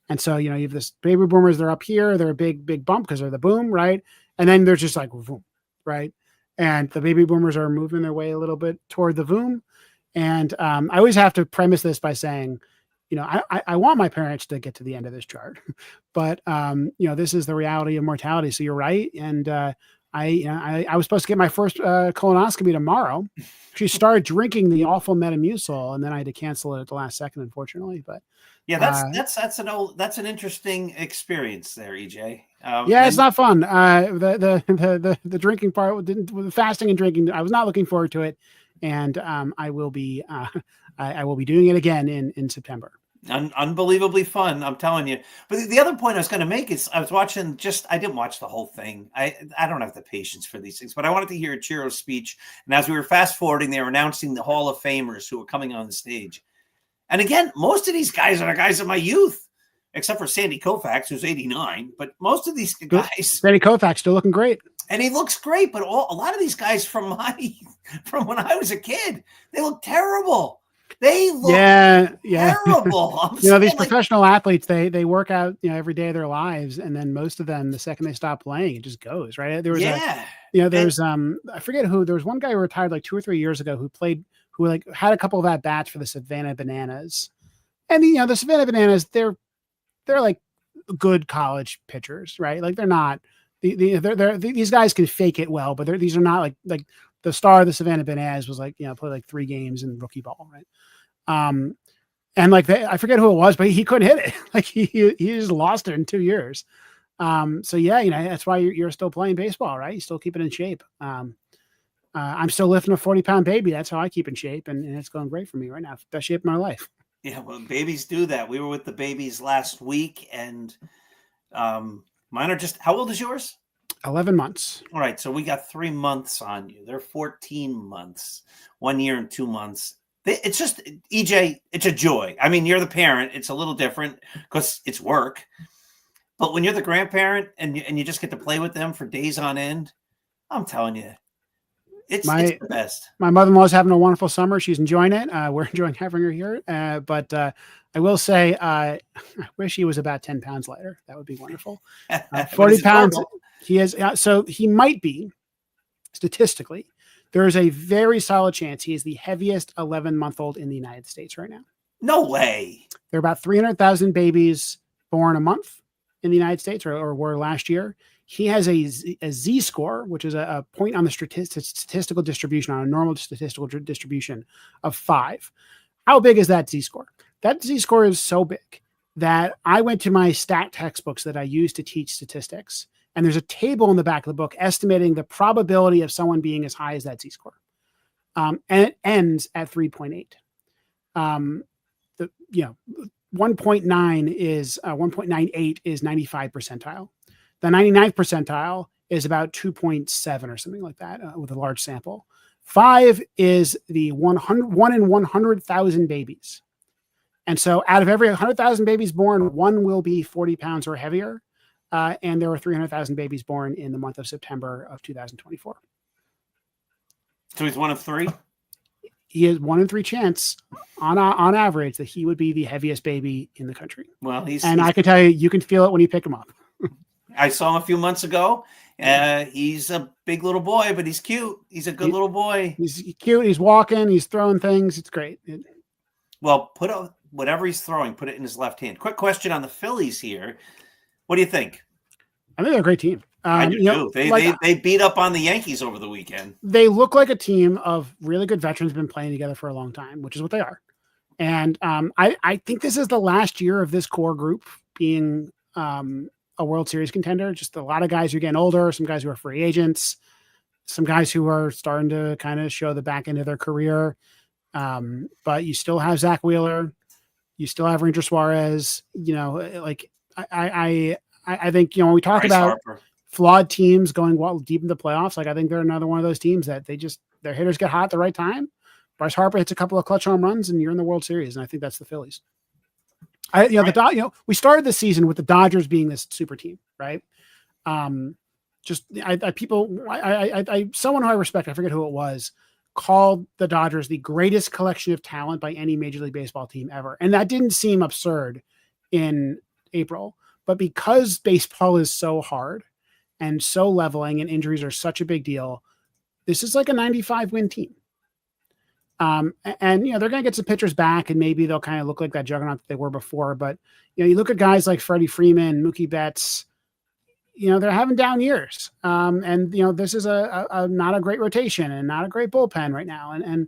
Speaker 3: And so you have this baby boomers. They're up here. They're a big bump because they're the boom, right? And then they're just boom. Right. And the baby boomers are moving their way a little bit toward the boom. And I always have to premise this by saying, I want my parents to get to the end of this chart, but this is the reality of mortality. So you're right. And I was supposed to get my first colonoscopy tomorrow. She started drinking the awful Metamucil, and then I had to cancel it at the last second, unfortunately. But
Speaker 1: yeah, that's an interesting experience there, EJ.
Speaker 3: It's not fun. The drinking part the fasting and drinking, I was not looking forward to it, and I will be I will be doing it again in September.
Speaker 1: Unbelievably fun, I'm telling you. But the other point I was going to make is I was watching I didn't watch the whole thing. I don't have the patience for these things, but I wanted to hear Chiro's speech. And as we were fast forwarding, they were announcing the Hall of Famers who were coming on the stage. And again, most of these guys are the guys of my youth, except for Sandy Koufax, who's 89. But most of these guys,
Speaker 3: Sandy Koufax still looking great.
Speaker 1: And he looks great, but a lot of these guys from when I was a kid, they look terrible. They look terrible.
Speaker 3: These professional athletes, they work out, every day of their lives. And then most of them, the second they stop playing, it just goes, right? There was I forget who, there was one guy who retired like 2 or 3 years ago who had a couple of at bats for the Savannah Bananas. And the Savannah Bananas, they're like good college pitchers, right? Like they're not, these guys can fake it well, but these are not like the star of the Savannah Bananas was played like 3 games in rookie ball, right? And I forget who it was, but he couldn't hit it. Like he just lost it in 2 years. So that's why you're still playing baseball, right? You still keep it in shape. I'm still lifting a 40-pound baby. That's how I keep in shape, and it's going great for me right now. Best shape of my life.
Speaker 1: Yeah, well, babies do that. We were with the babies last week, and mine are just. How old is yours?
Speaker 3: 11 months.
Speaker 1: All right, so we got 3 months on you. They're 14 months, 1 year and 2 months. It's just, EJ, it's a joy. I mean, you're the parent. It's a little different because it's work. But when you're the grandparent and you just get to play with them for days on end, I'm telling you, it's the best.
Speaker 3: My mother-in-law's having a wonderful summer. She's enjoying it. We're enjoying having her here. But I will say, I wish he was about 10 pounds lighter. That would be wonderful. 40 pounds. He is. So he might be, statistically, there is a very solid chance he is the heaviest 11-month-old in the United States right now.
Speaker 1: No way.
Speaker 3: There are about 300,000 babies born a month in the United States, or were last year. He has a Z-score, which is a point on the statistical distribution, on a normal statistical distribution of 5. How big is that Z-score? That Z-score is so big that I went to my stat textbooks that I use to teach statistics, and there's a table in the back of the book estimating the probability of someone being as high as that Z-score. And it ends at 3.8. 1.9 is 1.98 is 95 percentile. The 99th percentile is about 2.7 or something like that, with a large sample. 5 is the 1 in 100,000 babies. And so out of every 100,000 babies born, 1 will be 40 pounds or heavier. And there were 300,000 babies born in the month of September of 2024.
Speaker 1: So he's 1 of 3?
Speaker 3: He has 1 in 3 chance on average that he would be the heaviest baby in the country.
Speaker 1: Well,
Speaker 3: I can tell you can feel it when you pick him up.
Speaker 1: I saw him a few months ago. He's a big little boy, but he's cute. He's a good little boy.
Speaker 3: He's cute. He's walking. He's throwing things. It's great.
Speaker 1: Well, whatever he's throwing, put it in his left hand. Quick question on the Phillies here. What do you think?
Speaker 3: I think they're a great team.
Speaker 1: I do too. They beat up on the Yankees over the weekend. They
Speaker 3: look like a team of really good veterans who've been playing together for a long time, which is what they are. And I think this is the last year of this core group being a World Series contender. Just a lot of guys who are getting older, some guys who are free agents, some guys who are starting to kind of show the back end of their career. But you still have Zach Wheeler. You still have Ranger Suarez. I think, when we talk
Speaker 1: Bryce
Speaker 3: about
Speaker 1: Harper.
Speaker 3: Flawed teams going deep in the playoffs, I think they're another one of those teams that their hitters get hot at the right time. Bryce Harper hits a couple of clutch home runs and you're in the World Series. And I think that's the Phillies. We started the season with the Dodgers being this super team, right? Someone who I respect, I forget who it was, called the Dodgers the greatest collection of talent by any Major League Baseball team ever. And that didn't seem absurd in April, but because baseball is so hard and so leveling and injuries are such a big deal, this is like a 95 win team. And they're going to get some pitchers back, and maybe they'll kind of look like that juggernaut that they were before. But you look at guys like Freddie Freeman, Mookie Betts. They're having down years, and this is a not a great rotation and not a great bullpen right now, and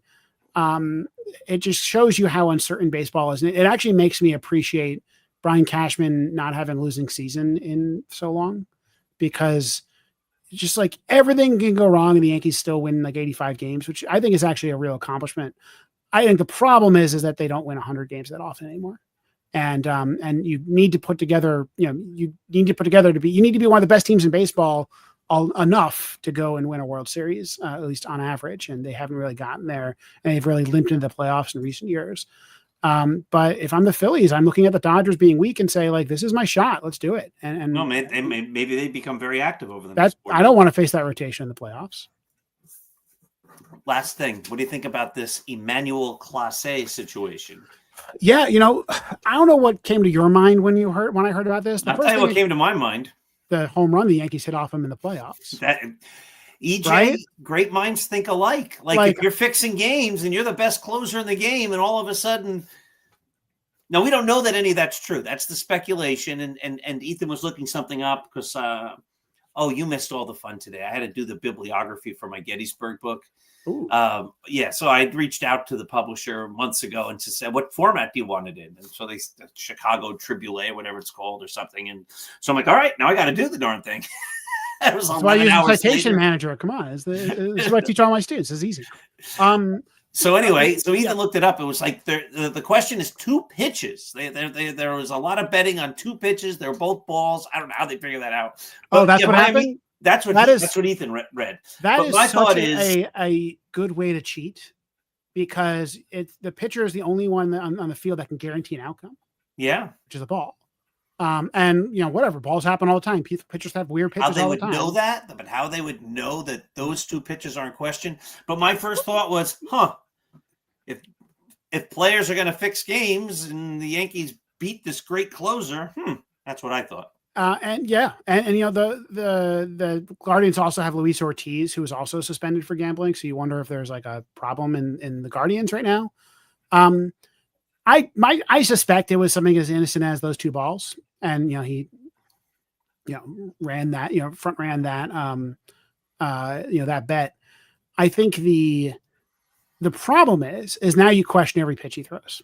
Speaker 3: it just shows you how uncertain baseball is. And it actually makes me appreciate Brian Cashman not having a losing season in so long, because just like everything can go wrong and the Yankees still win like 85 games, which I think is actually a real accomplishment. I think the problem is that they don't win 100 games that often anymore. And you need to put together, you need to be one of the best teams in baseball enough to go and win a World Series, at least on average. And they haven't really gotten there, and they've really limped into the playoffs in recent years. But if I'm the Phillies, I'm looking at the Dodgers being weak and say, like, this is my shot. Let's do it. And
Speaker 1: no, maybe they become very active over the next.
Speaker 3: I don't want to face that rotation in the playoffs.
Speaker 1: Last thing, what do you think about this Emmanuel Clase situation?
Speaker 3: Yeah, I don't know what came to your mind when I heard about this.
Speaker 1: I'll tell you what came to my mind.
Speaker 3: The home run the Yankees hit off him in the playoffs.
Speaker 1: EJ,
Speaker 3: right?
Speaker 1: Great minds think alike. Like if you're fixing games and you're the best closer in the game, and all of a sudden, now we don't know that any of that's true. That's the speculation. And Ethan was looking something up because, you missed all the fun today. I had to do the bibliography for my Gettysburg book. So I reached out to the publisher months ago and just said, what format do you want it in? And so they Chicago Tribune, whatever it's called or something. And so I'm like, all right, now I got to do the darn thing.
Speaker 3: That's why I use a citation manager. Come on. This is what I teach all my students. It's easy.
Speaker 1: So anyway, Ethan looked it up. It was like the question is 2 pitches. There was a lot of betting on 2 pitches. They're both balls. I don't know how they figure that out. But,
Speaker 3: that's what happened?
Speaker 1: That's what Ethan read.
Speaker 3: That is such a good way to cheat, because the pitcher is the only one on the field that can guarantee an outcome.
Speaker 1: Yeah,
Speaker 3: which is a ball. And whatever, balls happen all the time. Pitchers have weird pitches all the time.
Speaker 1: How they would know that, but how they would know that those 2 pitches are in question. But my first thought was, if players are going to fix games and the Yankees beat this great closer, that's what I thought.
Speaker 3: And the Guardians also have Luis Ortiz, who is also suspended for gambling. So you wonder if there's like a problem in the Guardians right now. I suspect it was something as innocent as those 2 balls, and he ran that front ran that that bet. I think the problem is now you question every pitch he throws.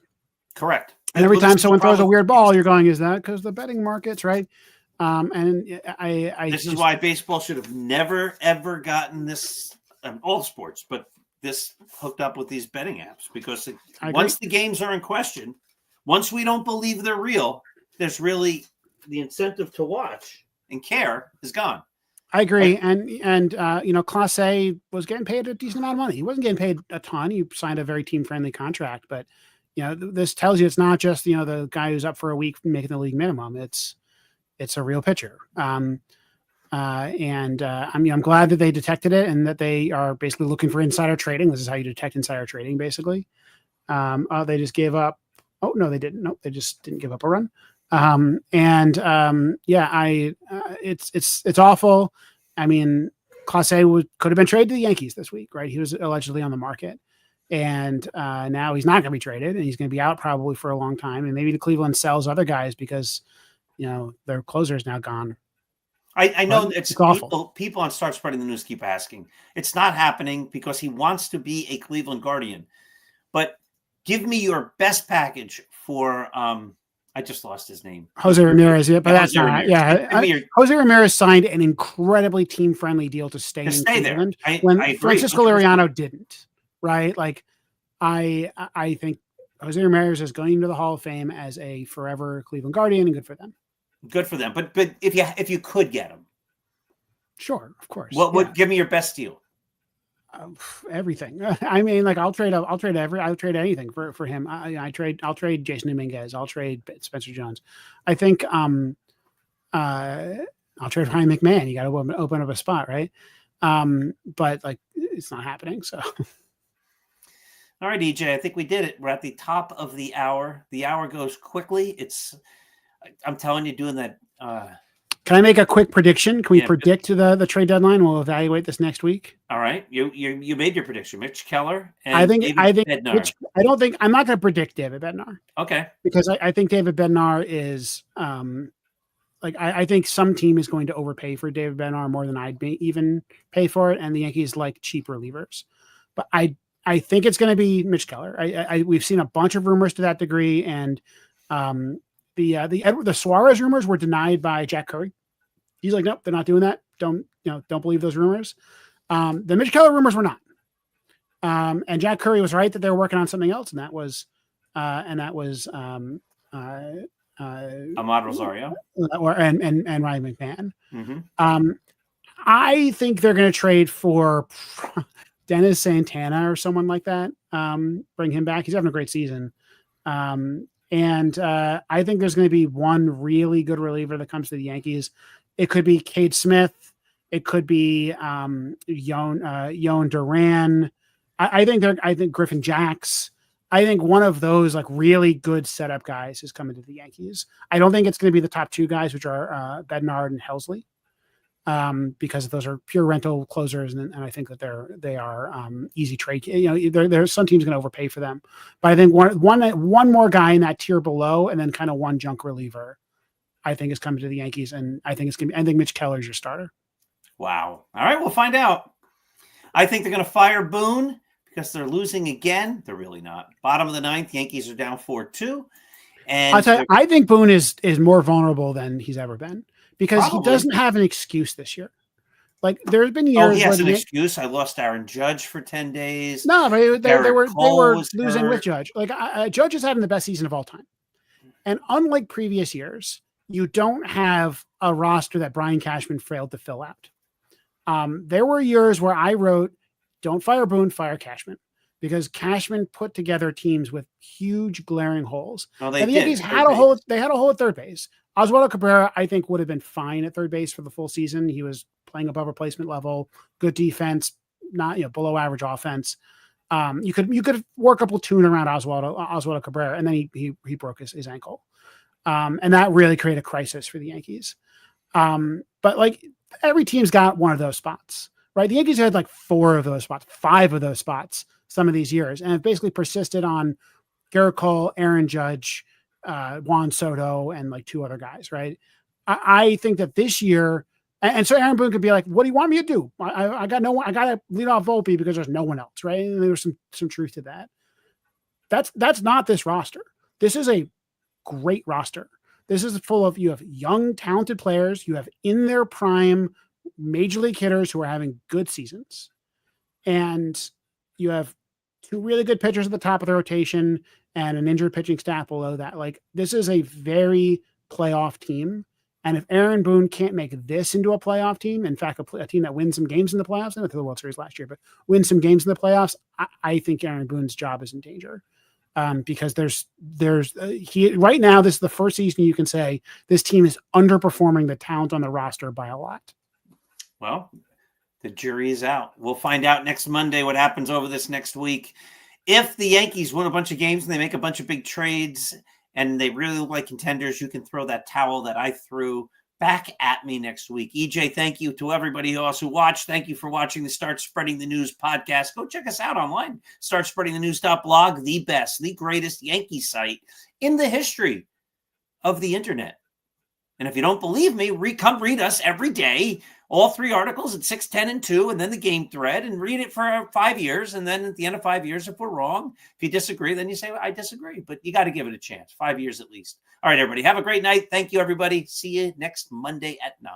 Speaker 1: Correct.
Speaker 3: And every time someone throws a weird ball, you're going, is that because the betting markets, right?
Speaker 1: This is why baseball should have never ever gotten this. All sports, but this hooked up with these betting apps, because once the games are in question, once we don't believe they're real, there's really the incentive to watch and care is gone.
Speaker 3: I agree. And Clase was getting paid a decent amount of money. He wasn't getting paid a ton. He signed a very team-friendly contract, but this tells you it's not just, the guy who's up for a week making the league minimum. It's a real pitcher. I'm glad that they detected it, and that they are basically looking for insider trading. This is how you detect insider trading, basically. They just gave up. Oh no, they didn't. Nope, they just didn't give up a run. It's awful. I mean, Clase could have been traded to the Yankees this week, right? He was allegedly on the market, and now he's not going to be traded, and he's going to be out probably for a long time. And maybe the Cleveland sells other guys because their closer is now gone.
Speaker 1: I know it's
Speaker 3: awful.
Speaker 1: People on Start Spreading the News keep asking. It's not happening because he wants to be a Cleveland Guardian. But give me your best package for I just lost his name.
Speaker 3: Jose Ramirez, but that's not.
Speaker 1: Ramirez.
Speaker 3: Yeah, Jose Ramirez signed an incredibly team-friendly deal to stay in Cleveland when Francisco Liriano didn't. Right? Like, I think Jose Ramirez is going into the Hall of Fame as a forever Cleveland Guardian, and good for them.
Speaker 1: Good for them. But if you could get him,
Speaker 3: sure, of course.
Speaker 1: What would give me your best deal?
Speaker 3: Everything. I mean, like I'll trade anything for him. I'll trade Jason Dominguez. I'll trade Spencer Jones. I think I'll trade Ryan McMahon. You got to open up a spot, right? But like it's not happening. So.
Speaker 1: All right, EJ, I think we did it. We're at the top of the hour. The hour goes quickly. I'm telling you, doing that
Speaker 3: Can I make a quick prediction? Can we
Speaker 1: Yeah.
Speaker 3: predict the trade deadline? We'll evaluate this next week.
Speaker 1: All right. You made your prediction. Mitch Keller and
Speaker 3: I think
Speaker 1: David Bednar.
Speaker 3: I'm not going to predict David Bednar.
Speaker 1: Okay.
Speaker 3: Because I think David Bednar is I think some team is going to overpay for David Bednar more than I'd even pay for it, and the Yankees like cheap relievers. But I think it's going to be Mitch Keller. We've seen a bunch of rumors to that degree, and the Suarez rumors were denied by Jack Curry. He's like, nope, they're not doing that. Don't believe those rumors. The Mitch Keller rumors were not. And Jack Curry was right that they were working on something else, and that was Ahmad
Speaker 1: Rosario
Speaker 3: and Ryan McMahon.
Speaker 1: Mm-hmm.
Speaker 3: I think they're going to trade for Dennis Santana or someone like that. Bring him back. He's having a great season. And I think there's going to be one really good reliever that comes to the Yankees. It could be Cade Smith. It could be Yoan Duran. I think Griffin Jacks. I think one of those like really good setup guys is coming to the Yankees. I don't think it's going to be the top two guys, which are Bednar and Helsley, because those are pure rental closers, and I think that they are easy trade. There's some teams going to overpay for them, but I think one more guy in that tier below, and then kind of one junk reliever, I think is coming to the Yankees, and I think Mitch Keller is your starter.
Speaker 1: Wow. All right, we'll find out. I think they're going to fire Boone because they're losing again. They're really not. Bottom of the ninth, Yankees are down 4-2. And
Speaker 3: I'll tell you, I think Boone is more vulnerable than he's ever been because
Speaker 1: Probably.
Speaker 3: he doesn't have an excuse this year. Like there's been years.
Speaker 1: He has an excuse. I lost Aaron Judge for 10 days.
Speaker 3: No, but they were losing
Speaker 1: hurt.
Speaker 3: with Judge. Like Judge is having the best season of all time, and unlike previous years, you don't have a roster that Brian Cashman failed to fill out. There were years where I wrote, "Don't fire Boone, fire Cashman," because Cashman put together teams with huge glaring holes.
Speaker 1: And
Speaker 3: the Yankees had a hole. They had a hole at third base. Oswaldo Cabrera, I think, would have been fine at third base for the full season. He was playing above replacement level, good defense, not below average offense. You could work a platoon around Oswaldo Cabrera, and then he broke his ankle, and that really created a crisis for the Yankees. But like every team's got one of those spots, right? The Yankees had like 4 of those spots, 5 of those spots some of these years, and it basically persisted on Garrett Cole, Aaron Judge, Juan Soto, and like 2 other guys, right? I think that this year, and so Aaron Boone could be like, "What do you want me to do? I got to lead off Volpe because there's no one else," right? And there was some truth to that. That's not this roster. This is a great roster. This is full of, you have young, talented players. You have in their prime major league hitters who are having good seasons. And you have 2 really good pitchers at the top of the rotation and an injured pitching staff below that. Like, this is a very playoff team. And if Aaron Boone can't make this into a playoff team, in fact, a team that wins some games in the playoffs, they went to the World Series last year, but wins some games in the playoffs, I think Aaron Boone's job is in danger. Because right now, this is the first season you can say this team is underperforming the talent on the roster by a lot.
Speaker 1: Well, the jury is out. We'll find out next Monday what happens over this next week. If the Yankees win a bunch of games and they make a bunch of big trades and they really look like contenders, you can throw that towel that I threw back at me next week. EJ, thank you to everybody who also watched. Thank you for watching the Start Spreading the News podcast. Go check us out online. StartSpreadingTheNews.blog, the best, the greatest Yankee site in the history of the internet. And if you don't believe me, come read us every day. All 3 articles at 6, 10, and 2, and then the game thread, and read it for 5 years. And then at the end of 5 years, if we're wrong, if you disagree, then you say, well, I disagree. But you got to give it a chance. 5 years at least. All right, everybody. Have a great night. Thank you, everybody. See you next Monday at 9.